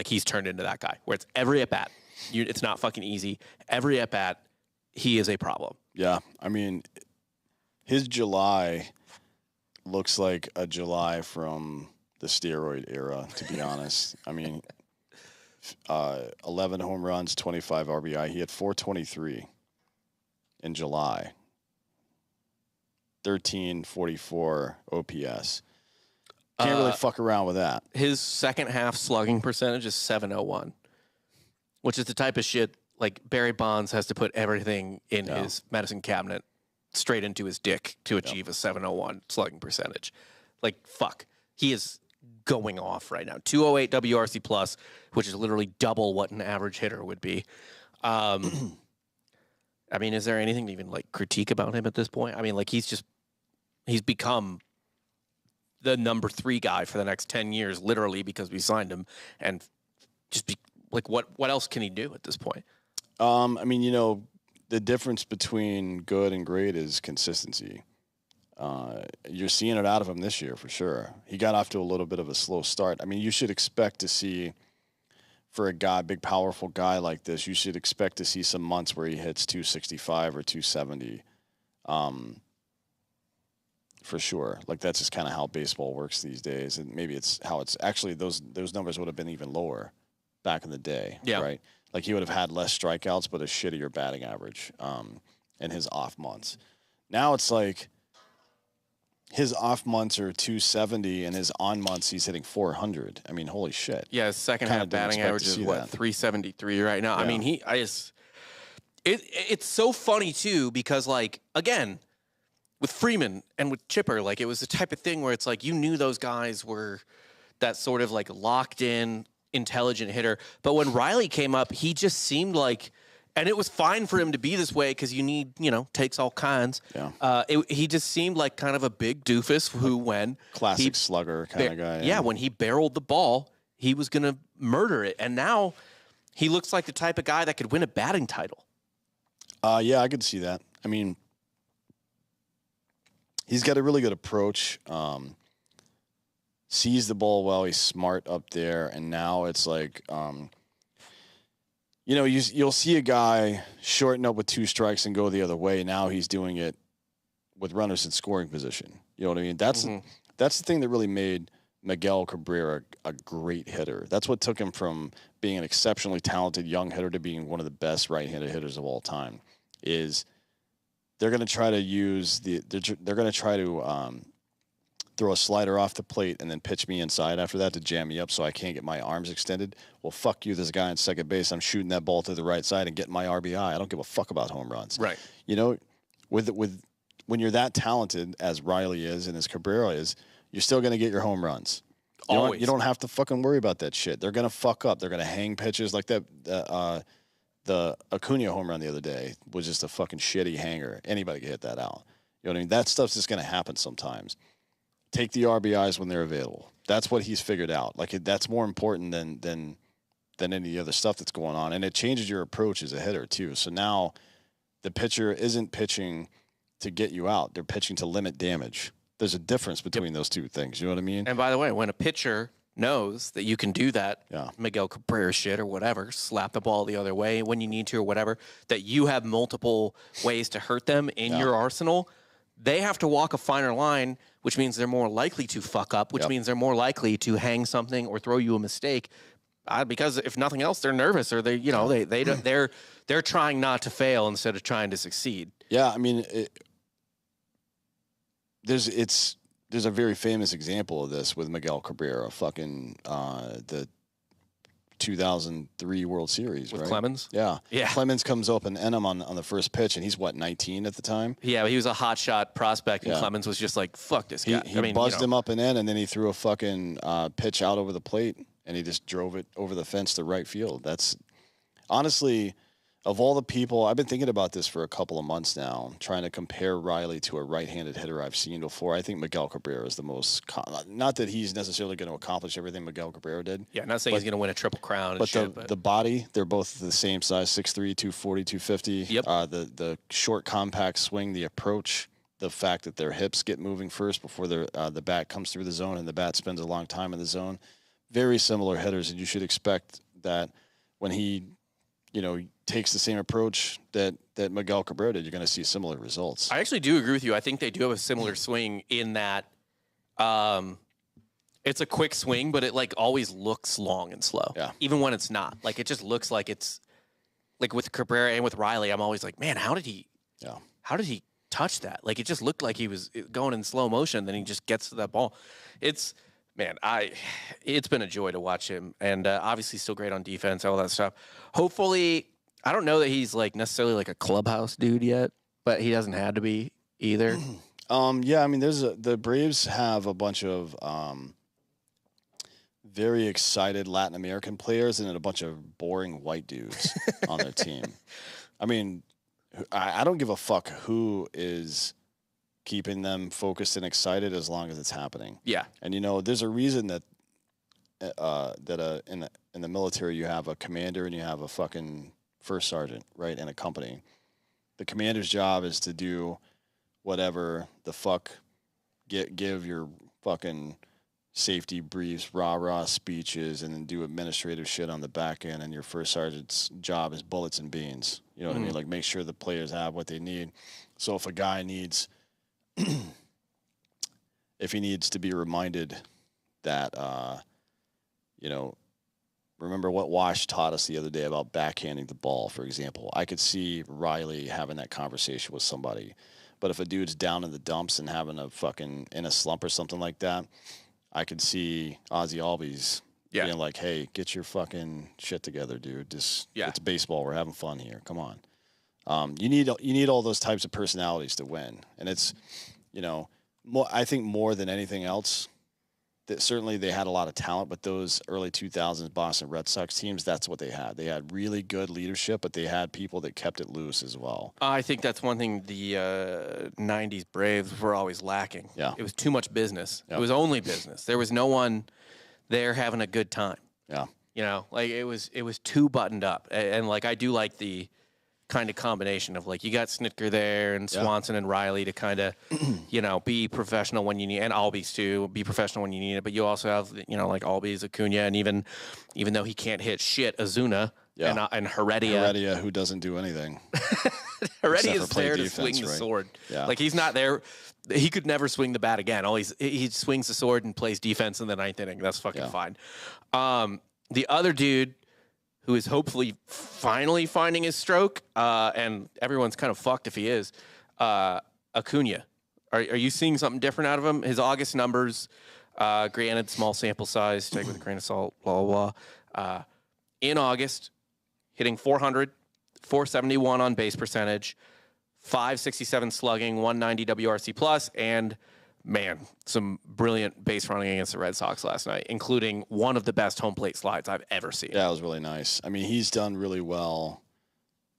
he's turned into that guy, where it's every at-bat. It's not fucking easy. Every at-bat, he is a problem. Yeah, I mean, his July looks like a July from the steroid era, to be honest. I mean, 11 home runs, 25 RBI. He had 423 in July. 1344 OPS. Can't really fuck around with that. His second half slugging percentage is 701, which is the type of shit like Barry Bonds has to put everything in his medicine cabinet straight into his dick to achieve a 701 slugging percentage. Like, fuck. He is going off right now. 208 WRC plus, which is literally double what an average hitter would be. I mean, is there anything to even like critique about him at this point? I mean, like he's become the number 3 guy for the next 10 years, literally, because we signed him. And just be like, what else can he do at this point? I mean, you know, the difference between good and great is consistency. You're seeing it out of him this year for sure. He got off to a little bit of a slow start. I mean, you should expect to see, for a guy, big, powerful guy like this, you should expect to see some months where he hits 265 or 270. For sure. Like, that's just kind of how baseball works these days. And maybe it's how it's actually, those numbers would have been even lower back in the day. Yeah. Right? Like, he would have had less strikeouts, but a shittier batting average in his off months. Now it's like his off months are 270, and his on months he's hitting 400. I mean, holy shit. Yeah, his second half batting average is what, 373 right now. Yeah. I mean, it's so funny too, because like, again, with Freeman and with Chipper, like, it was the type of thing where it's like you knew those guys were that sort of like locked in, intelligent hitter. But when Riley came up, he just seemed like, and it was fine for him to be this way because you need, takes all kinds. Yeah. He just seemed like kind of a big doofus who, when classic slugger kind of guy. Yeah, when he barreled the ball, he was going to murder it. And now he looks like the type of guy that could win a batting title. Yeah, I could see that. I mean, he's got a really good approach. Sees the ball well. He's smart up there. And now it's like, you'll see a guy shorten up with 2 strikes and go the other way. Now he's doing it with runners in scoring position. You know what I mean? That's the thing that really made Miguel Cabrera a great hitter. That's what took him from being an exceptionally talented young hitter to being one of the best right-handed hitters of all time. Is they're going to try to throw a slider off the plate and then pitch me inside after that to jam me up so I can't get my arms extended. Well, fuck you, there's a guy on second base. I'm shooting that ball to the right side and getting my RBI. I don't give a fuck about home runs. Right. With when you're that talented as Riley is and as Cabrera is, you're still going to get your home runs. You don't have to fucking worry about that shit. They're going to fuck up. They're going to hang pitches like that. The Acuña home run the other day was just a fucking shitty hanger. Anybody can hit that out. You know what I mean? That stuff's just going to happen sometimes. Take the RBIs when they're available. That's what he's figured out. Like, that's more important than any other stuff that's going on. And it changes your approach as a hitter too. So now the pitcher isn't pitching to get you out. They're pitching to limit damage. There's a difference between those two things. You know what I mean? And by the way, when a pitcher knows that you can do that, yeah, Miguel Cabrera shit or whatever, slap the ball the other way when you need to or whatever, that you have multiple ways to hurt them in your arsenal, they have to walk a finer line, which means they're more likely to fuck up, which means they're more likely to hang something or throw you a mistake. Because if nothing else, they're nervous, or they're trying not to fail instead of trying to succeed. Yeah, I mean, there's a very famous example of this with Miguel Cabrera, fucking the 2003 World Series, with right? Clemens. Yeah. Yeah. Clemens comes up and him on the first pitch, and he's 19 at the time. Yeah, he was a hot shot prospect, and Clemens was just like, "Fuck this guy." He buzzed him up and in, and then he threw a fucking pitch out over the plate, and he just drove it over the fence to right field. That's honestly, of all the people, I've been thinking about this for a couple of months now, trying to compare Riley to a right-handed hitter I've seen before. I think Miguel Cabrera is the most, not that he's necessarily going to accomplish everything Miguel Cabrera did. Yeah, not saying he's going to win a Triple Crown. But the body, they're both the same size, 6'3", 240, 250. Yep. The short, compact swing, the approach, the fact that their hips get moving first before the bat comes through the zone and the bat spends a long time in the zone. Very similar hitters, and you should expect that when he, takes the same approach that Miguel Cabrera did, you're going to see similar results. I actually do agree with you. I think they do have a similar swing in that it's a quick swing, but it like always looks long and slow. Yeah. Even when it's not. Like, it just looks like it's like with Cabrera and with Riley, I'm always like, man, how did he touch that? Like, it just looked like he was going in slow motion, then he just gets to that ball. It's been a joy to watch him, and obviously still great on defense, all that stuff. Hopefully, I don't know that he's like necessarily like a clubhouse dude yet, but he doesn't have to be either. Yeah, I mean, the Braves have a bunch of very excited Latin American players and then a bunch of boring white dudes on their team. I mean, I don't give a fuck who is keeping them focused and excited as long as it's happening. Yeah. And there's a reason that in the military you have a commander and you have a fucking first sergeant, right, in a company. The commander's job is to do whatever the fuck, give your fucking safety briefs, rah-rah speeches, and then do administrative shit on the back end. And your first sergeant's job is bullets and beans. You know what I mean? Like, make sure the players have what they need. So if a guy needs, if he needs to be reminded that, remember what Wash taught us the other day about backhanding the ball, for example. I could see Riley having that conversation with somebody. But if a dude's down in the dumps and having a fucking in a slump or something like that, I could see Ozzie Albies being like, "Hey, get your fucking shit together, dude. It's baseball. We're having fun here. Come on." You need all those types of personalities to win, and it's, I think more than anything else, that certainly they had a lot of talent, but those early 2000s Boston Red Sox teams, that's what they had. They had really good leadership, but they had people that kept it loose as well. I think that's one thing the 90s Braves were always lacking. Yeah. It was too much business. Yep. It was only business. There was no one there having a good time. Yeah. It was too buttoned up. And like, I do like the kind of combination of, like, you got Snitker there and Swanson and Riley to kind of, be professional when you need, and Albies too, be professional when you need it. But you also have, like Albies, Acuña, and even though he can't hit shit, Ozuna and Heredia. Heredia, who doesn't do anything. Heredia is there to swing the sword. Yeah. Like, he's not there. He could never swing the bat again. He swings the sword and plays defense in the ninth inning. That's fucking fine. The other dude who is hopefully finally finding his stroke, and everyone's kind of fucked if he is, Acuña. Are you seeing something different out of him? His August numbers, granted, small sample size, take with a grain of salt, blah, blah, blah. In August, hitting 400, 471 on base percentage, 567 slugging, 190 WRC plus, and man, some brilliant base running against the Red Sox last night, including one of the best home plate slides I've ever seen. Yeah, it was really nice. I mean, he's done really well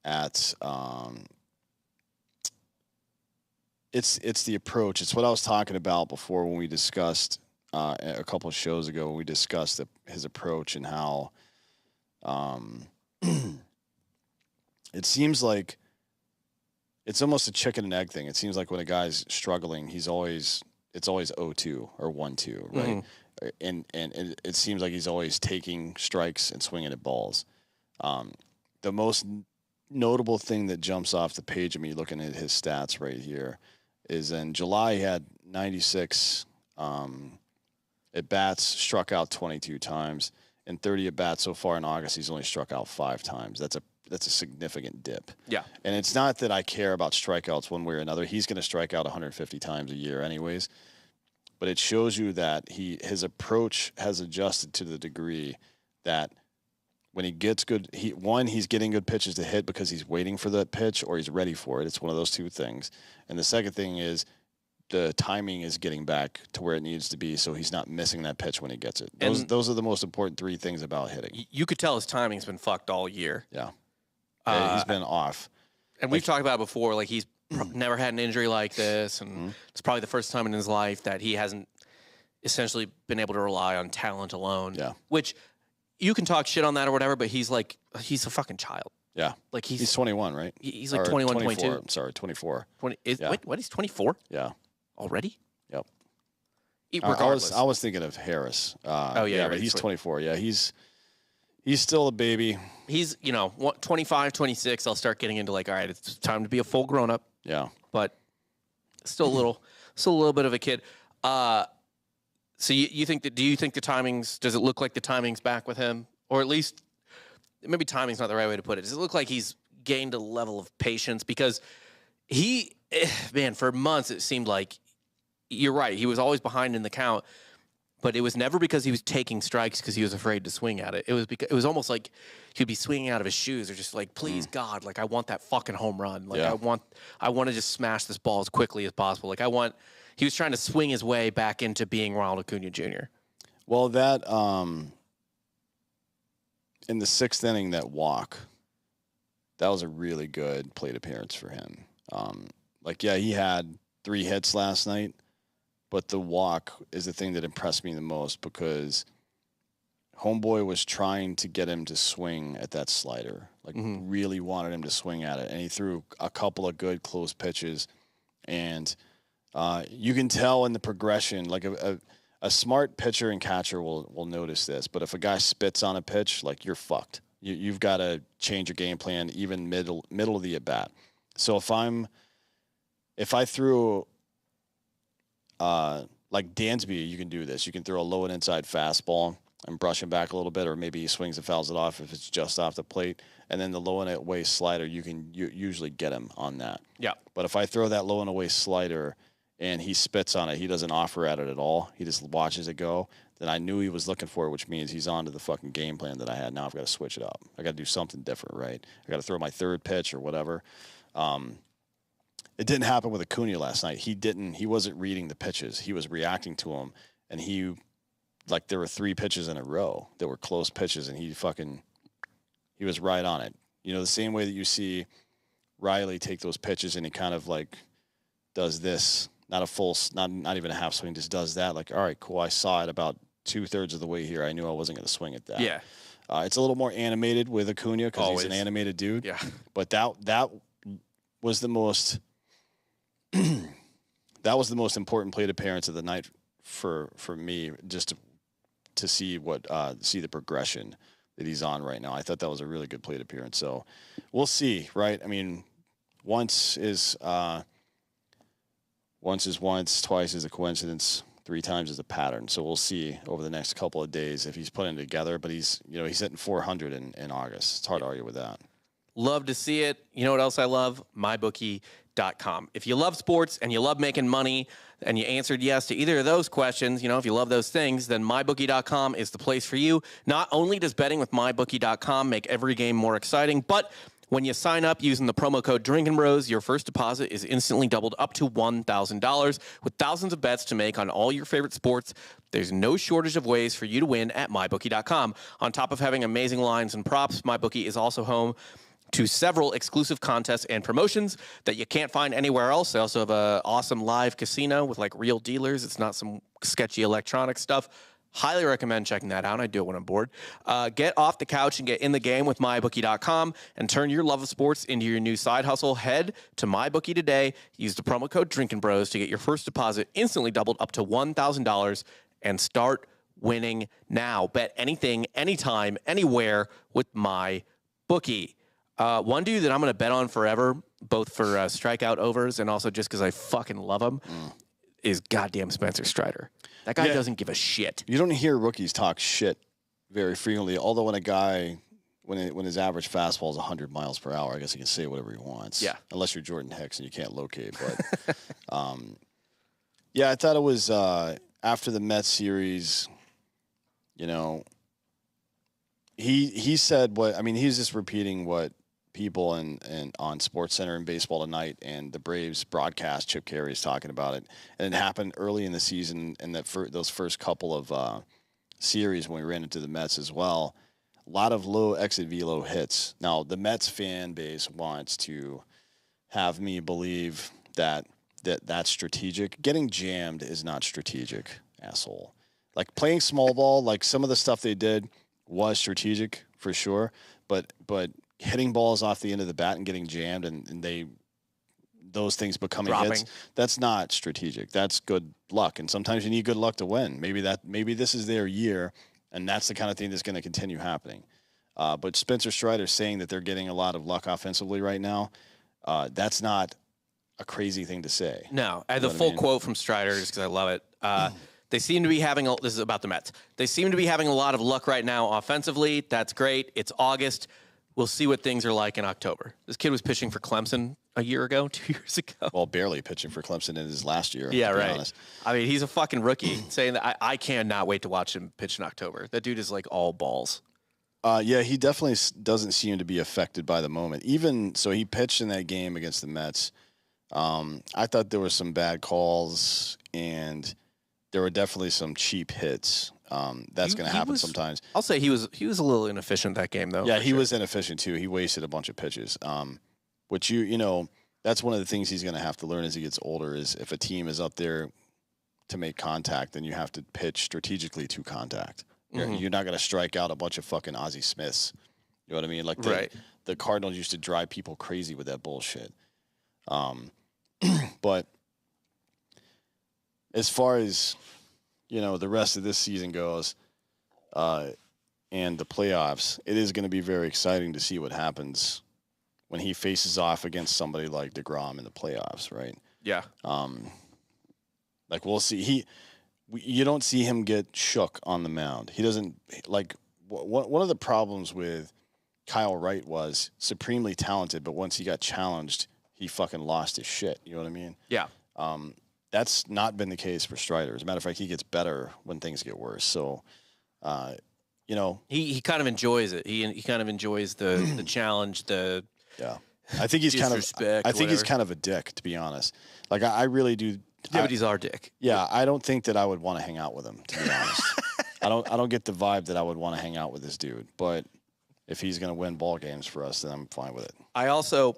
at it's the approach. It's what I was talking about before when we discussed a couple of shows ago when we discussed his approach and how it seems like it's almost a chicken and egg thing. It seems like when a guy's struggling, it's always 0-2 or 1-2, right? Mm-hmm. And it seems like he's always taking strikes and swinging at balls. The most notable thing that jumps off the page of me looking at his stats right here is in July he had 96 at bats, struck out 22 times. In 30 at bats so far in August, he's only struck out 5 times. That's a significant dip. Yeah. And it's not that I care about strikeouts one way or another. He's going to strike out 150 times a year anyways. But it shows you that his approach has adjusted to the degree that when he gets good, he's getting good pitches to hit because he's waiting for that pitch or he's ready for it. It's one of those two things. And the second thing is the timing is getting back to where it needs to be, so he's not missing that pitch when he gets it. Those are the most important 3 things about hitting. You could tell his timing's been fucked all year. Yeah. He's been off. And we've talked about it before, like he's never had an injury like this, and it's probably the first time in his life that he hasn't essentially been able to rely on talent alone. Yeah. Which you can talk shit on that or whatever, but he's a fucking child. Yeah. Like he's 21, right? He's like 21, 22. I'm sorry, 24. 20, what, he's 24? Yeah. Already? Yep. Regardless. I was thinking of Harris. Yeah, but he's 24. Yeah, he's still a baby. He's, 25, 26. I'll start getting into like, all right, it's time to be a full grown up. Yeah. But still a little bit of a kid. So do you think the timings, does it look like the timing's back with him? Or at least, maybe timing's not the right way to put it. Does it look like he's gained a level of patience? Because for months it seemed like, you're right, he was always behind in the count, but it was never because he was taking strikes because he was afraid to swing at it. It was almost like he'd be swinging out of his shoes or just like, please God, like I want that fucking home run. Like I want to just smash this ball as quickly as possible. Like he was trying to swing his way back into being Ronald Acuña Jr. Well, that in the 6th inning, that walk, that was a really good plate appearance for him. He had 3 hits last night, but the walk is the thing that impressed me the most because homeboy was trying to get him to swing at that slider, really wanted him to swing at it, and he threw a couple of good close pitches, and you can tell in the progression, like a smart pitcher and catcher will notice this, but if a guy spits on a pitch, like you're fucked. You've got to change your game plan even middle of the at bat. So if I threw like Dansby, you can do this. You can throw a low and inside fastball and brush him back a little bit, or maybe he swings and fouls it off if it's just off the plate. And then the low and away slider, you usually get him on that. Yeah. But if I throw that low and away slider and he spits on it, he doesn't offer at it at all, he just watches it go, then I knew he was looking for it, which means he's on to the fucking game plan that I had. Now I've got to switch it up. I got to do something different, right? I got to throw my third pitch or whatever. It didn't happen with Acuña last night. He wasn't reading the pitches. He was reacting to them, and there were 3 pitches in a row that were close pitches, and he was right on it. You know, the same way that you see Riley take those pitches and he kind of like does this, not a full, not even a half swing, just does that. Like, all right, cool. I saw it about 2/3 of the way here. I knew I wasn't going to swing at that. Yeah. It's a little more animated with Acuña because he's an animated dude. Yeah. But that was the most that was the most important plate appearance of the night for me, just to see see the progression that he's on right now. I thought that was a really good plate appearance. So we'll see, right? I mean, once is once, twice is a coincidence, 3 times is a pattern. So we'll see over the next couple of days if he's putting it together. But he's hitting 400 in August. It's hard to argue with that. Love to see it. You know what else I love? MyBookie.com. If you love sports and you love making money and you answered yes to either of those questions, if you love those things, then MyBookie.com is the place for you. Not only does betting with MyBookie.com make every game more exciting, but when you sign up using the promo code Drinkin' Bros, your first deposit is instantly doubled up to $1,000. With thousands of bets to make on all your favorite sports, there's no shortage of ways for you to win at MyBookie.com. On top of having amazing lines and props, MyBookie is also home to several exclusive contests and promotions that you can't find anywhere else. They also have an awesome live casino with real dealers. It's not some sketchy electronic stuff. Highly recommend checking that out. I do it when I'm bored. Get off the couch and get in the game with MyBookie.com and turn your love of sports into your new side hustle. Head to MyBookie today. Use the promo code Drinkin' Bros to get your first deposit instantly doubled up to $1,000 and start winning now. Bet anything, anytime, anywhere with MyBookie. One dude that I'm going to bet on forever, both for strikeout overs and also just because I fucking love him, is goddamn Spencer Strider. That guy doesn't give a shit. You don't hear rookies talk shit very frequently, although when his average fastball is 100 miles per hour, I guess he can say whatever he wants. Yeah. Unless you're Jordan Hicks and you can't locate. But, I thought it was after the Mets series, he said he's just repeating what people and on SportsCenter and Baseball Tonight and the Braves broadcast, Chip Carey is talking about it, and it happened early in the season and those first couple of series when we ran into the Mets as well. A lot of low exit velo hits. Now the Mets fan base wants to have me believe that's strategic. Getting jammed is not strategic, asshole. Like playing small ball, like some of the stuff they did was strategic for sure, but hitting balls off the end of the bat and getting jammed and those things becoming hits, that's not strategic. That's good luck, and sometimes you need good luck to win. Maybe this is their year, and that's the kind of thing that's going to continue happening. But Spencer Strider saying that they're getting a lot of luck offensively right now, that's not a crazy thing to say. No, I have the full quote from Strider just because I love it. They seem to be having this is about the Mets. They seem to be having a lot of luck right now offensively. That's great. It's August. We'll see what things are like in October. This kid was pitching for Clemson a year ago, 2 years ago. Well, barely pitching for Clemson in his last year. Yeah, right. Honest. I mean, he's a fucking rookie. Saying that I cannot wait to watch him pitch in October. That dude is all balls. He definitely doesn't seem to be affected by the moment. Even so, he pitched in that game against the Mets. I thought there were some bad calls and there were definitely some cheap hits. That's going to happen sometimes. I'll say he was a little inefficient that game, though. Yeah, he was inefficient, too. He wasted a bunch of pitches, which, that's one of the things he's going to have to learn as he gets older is if a team is up there to make contact, then you have to pitch strategically to contact. You're not going to strike out a bunch of fucking Ozzie Smiths. You know what I mean? Like the Cardinals used to drive people crazy with that bullshit. But as far as, the rest of this season goes and the playoffs, it is going to be very exciting to see what happens when he faces off against somebody like DeGrom in the playoffs, right? Yeah. We'll see. You don't see him get shook on the mound. He doesn't one of the problems with Kyle Wright was supremely talented, but once he got challenged, he fucking lost his shit. You know what I mean? Yeah. That's not been the case for Strider. As a matter of fact, he gets better when things get worse. So, he kind of enjoys it. He kind of enjoys the challenge. Yeah. I think he's he's kind of a dick, to be honest. Like I really do. Yeah, but he's our dick. Yeah, I don't think that I would want to hang out with him, to be honest. I don't get the vibe that I would want to hang out with this dude. But if he's going to win ball games for us, then I'm fine with it. I don't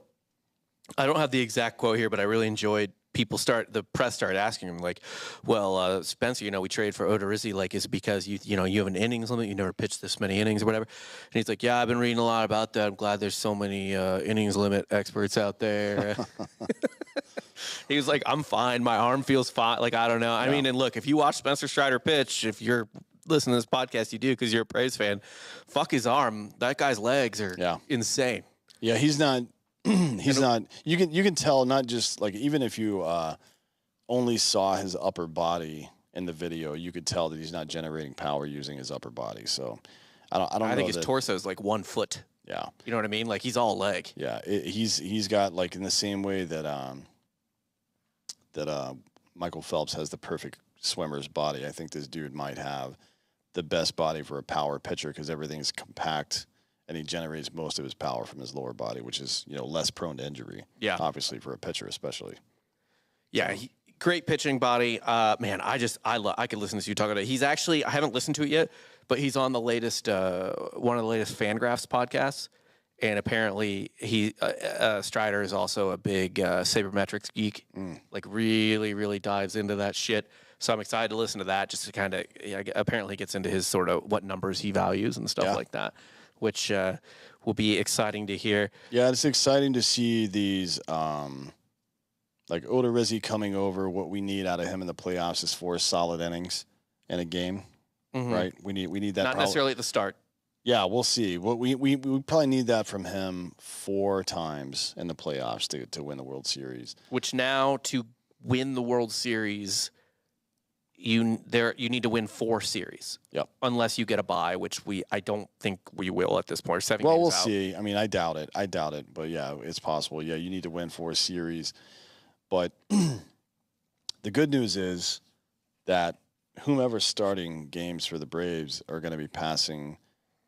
have the exact quote here, but I really enjoyed the press started asking him like, well, Spencer, we trade for Odorizzi. Like, is it because you have an innings limit? You never pitched this many innings or whatever. And he's like, yeah, I've been reading a lot about that. I'm glad there's so many innings limit experts out there. He was like, I'm fine. My arm feels fine. Like, I don't know. I mean, and look, if you watch Spencer Strider pitch, if you're listening to this podcast, you do because you're a Braves fan. Fuck his arm. That guy's legs are insane. Yeah, he's not. He's not. You can tell not just like even if you only saw his upper body in the video, you could tell that he's not generating power using his upper body. So I don't. I think his torso is like 1 foot. Yeah, you know what I mean. Like he's all leg. Yeah, he's got like in the same way that Michael Phelps has the perfect swimmer's body. I think this dude might have the best body for a power pitcher because everything's compact. And he generates most of his power from his lower body, which is, less prone to injury. Yeah. Obviously for a pitcher especially. Yeah, great pitching body. Man, I could listen to you talk about it. He's actually, I haven't listened to it yet, but he's on the latest, one of the latest Fangraphs podcasts. And apparently Strider is also a big sabermetrics geek. Like really, really dives into that shit. So I'm excited to listen to that just to kind of, apparently gets into his sort of what numbers he values and stuff like that. Which will be exciting to hear. Yeah, it's exciting to see these, like Odorizzi coming over. What we need out of him in the playoffs is 4 solid innings in a game, right? We need that. Not necessarily at the start. Yeah, we'll see. What we probably need that from him 4 times in the playoffs to win the World Series. Which now to win the World Series, you need to win 4 series. Yep. Unless you get a bye, which I don't think we will at this point. 7 games Well, we'll out. see. I mean, I doubt it. But yeah, it's possible. Yeah, you need to win 4 series. But the good news is that whomever's starting games for the Braves are going to be passing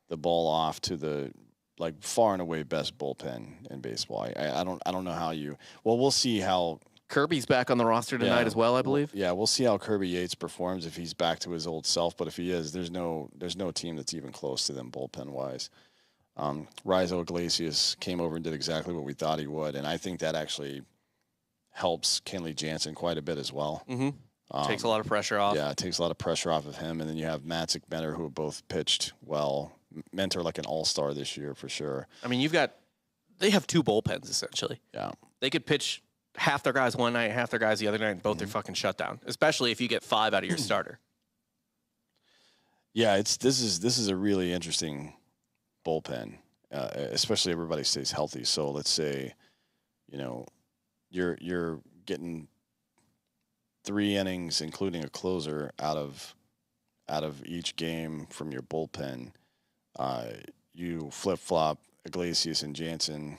the ball off to the far and away best bullpen in baseball. I don't know how you. Well, we'll see how. Kirby's back on the roster tonight as well, I believe. Yeah, we'll see how Kirby Yates performs if he's back to his old self. But if he is, there's no team that's even close to them bullpen wise. Rizzo Iglesias came over and did exactly what we thought he would, and I think that actually helps Kenley Jansen quite a bit as well. Takes a lot of pressure off. Yeah, it takes a lot of pressure off of him, and then you have Matzik, Mentor, who have both pitched well. Mentor like an all-star this year for sure. I mean, they have 2 bullpens essentially. Yeah, they could pitch half their guys one night, half their guys the other night, and both are fucking shut down. Especially if you get 5 out of your starter. Yeah, this is a really interesting bullpen, especially if everybody stays healthy. So let's say, you're getting 3 innings, including a closer, out of each game from your bullpen. You flip flop Iglesias and Jansen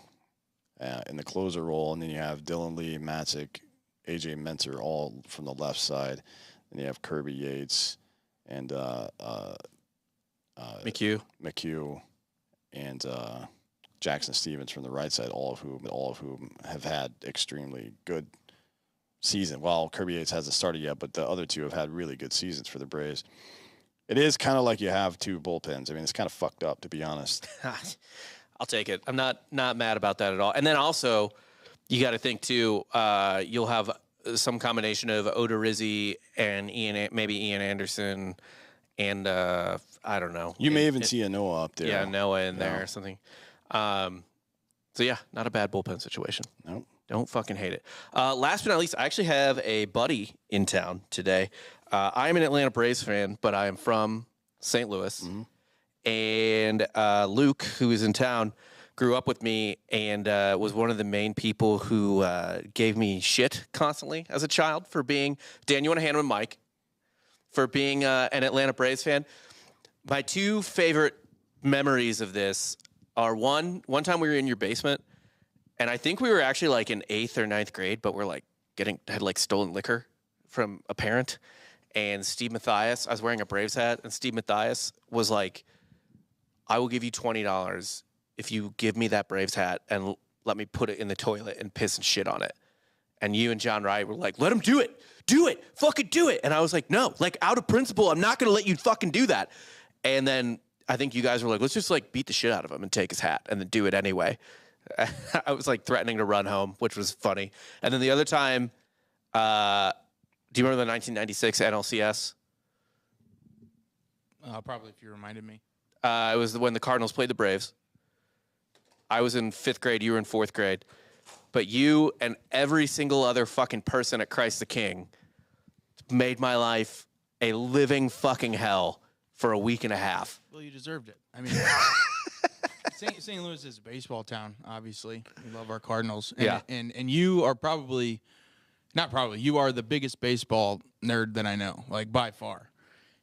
in the closer role, and then you have Dylan Lee, Matzik, AJ Mentor all from the left side. Then you have Kirby Yates and McHugh and Jackson Stevens from the right side, all of whom have had extremely good season. Well, Kirby Yates hasn't started yet, but the other 2 have had really good seasons for the Braves. It is kind of like you have 2 bullpens. I mean, it's kind of fucked up, to be honest. I'll take it. I'm not mad about that at all. And then also, you got to think too. You'll have some combination of Odorizzi and maybe Ian Anderson, and I don't know. You may even see a Noah up there. Yeah, Noah in there or something. So yeah, not a bad bullpen situation. Nope. Don't fucking hate it. Last but not least, I actually have a buddy in town today. I'm an Atlanta Braves fan, but I am from St. Louis. Mm-hmm. And Luke, who is in town, grew up with me and was one of the main people who gave me shit constantly as a child for being, Dan, you want to hand him a mic? For being an Atlanta Braves fan. My 2 favorite memories of this are one time we were in your basement, and I think we were actually like in 8th or 9th grade, but we're like had like stolen liquor from a parent. And Steve Mathias, I was wearing a Braves hat, and Steve Mathias was like, I will give you $20 if you give me that Braves hat and let me put it in the toilet and piss and shit on it. And you and John Wright were like, let him do it. Do it. Fucking do it. And I was like, no, like out of principle, I'm not going to let you fucking do that. And then I think you guys were like, let's just like beat the shit out of him and take his hat and then do it anyway. I was like threatening to run home, which was funny. And then the other time, do you remember the 1996 NLCS? Probably if you reminded me. It was when the Cardinals played the Braves. I was in 5th grade. You were in 4th grade. But you and every single other fucking person at Christ the King made my life a living fucking hell for a week and a half. Well, you deserved it. I mean, St. Louis is a baseball town, obviously. We love our Cardinals. And, yeah. And you are you are the biggest baseball nerd that I know, like by far.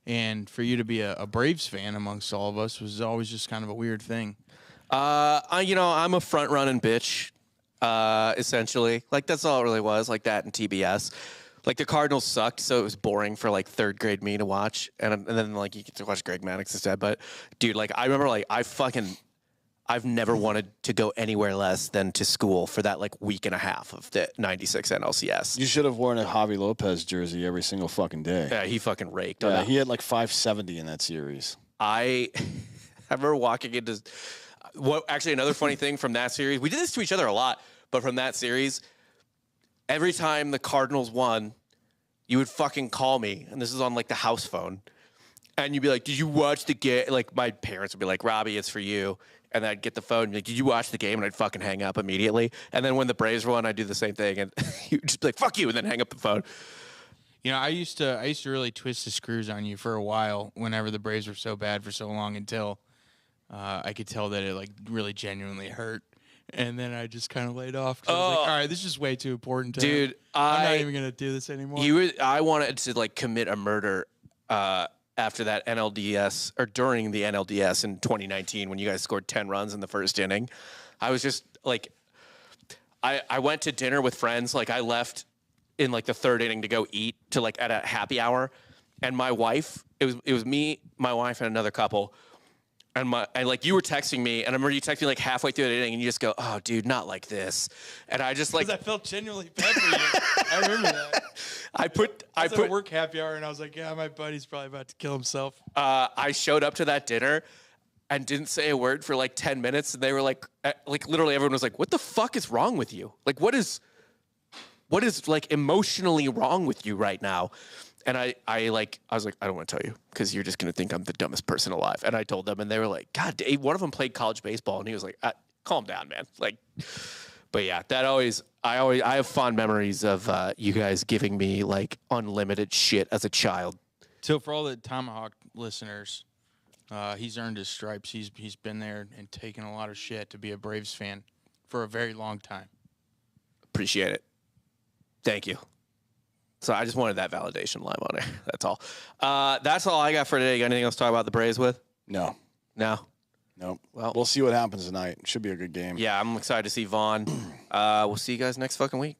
And for you to be a Braves fan amongst all of us was always just kind of a weird thing. I'm a front-running bitch, essentially. Like, that's all it really was, like that and TBS. Like, the Cardinals sucked, so it was boring for, like, 3rd grade me to watch. And then, like, you get to watch Greg Maddux instead. But, dude, like, I remember, like, I've never wanted to go anywhere less than to school for that, like, week and a half of the 96 NLCS. You should have worn a Javi Lopez jersey every single fucking day. Yeah, he fucking raked. Yeah, he had, like, 570 in that series. I remember walking into... Actually, another funny thing from that series, we did this to each other a lot, but from that series, every time the Cardinals won, you would fucking call me, and this is on, like, the house phone, and you'd be like, did you watch the game? Like, my parents would be like, Robbie, it's for you, and I'd get the phone, and be like, did you watch the game? And I'd fucking hang up immediately, and then when the Braves won, I'd do the same thing, and you'd just be like, fuck you, and then hang up the phone. You know, I used to really twist the screws on you for a while whenever the Braves were so bad for so long until... I could tell that it like really genuinely hurt, and then I just kind of laid off. I was like, all right, this is just way too important, dude. I'm not even gonna do this anymore. I wanted to like commit a murder after that NLDS or during the NLDS in 2019 when you guys scored 10 runs in the first inning. I was just like, I went to dinner with friends. Like I left in like the 3rd inning to go eat to like at a happy hour, and my wife. It was me, my wife, and another couple. And like you were texting me, and I remember you texting me like halfway through the inning, and you just go, "Oh, dude, not like this." And I just like I felt genuinely bad for you. I remember that. I put at work happy hour, and I was like, "Yeah, my buddy's probably about to kill himself." I showed up to that dinner and didn't say a word for like 10 minutes, and they were like literally everyone was like, "What the fuck is wrong with you? Like, what is like emotionally wrong with you right now?" And I was like, I don't want to tell you because you're just going to think I'm the dumbest person alive. And I told them, and they were like, God, Dave, one of them played college baseball. And he was like, calm down, man. Like, but yeah, I have fond memories of you guys giving me like unlimited shit as a child. So for all the Tomahawk'd listeners, he's earned his stripes. He's been there and taken a lot of shit to be a Braves fan for a very long time. Appreciate it. Thank you. So I just wanted that validation live on air. That's all. That's all I got for today. You got anything else to talk about the Braves with? No. No? Nope. Well, we'll see what happens tonight. Should be a good game. Yeah, I'm excited to see Vaughn. We'll see you guys next fucking week.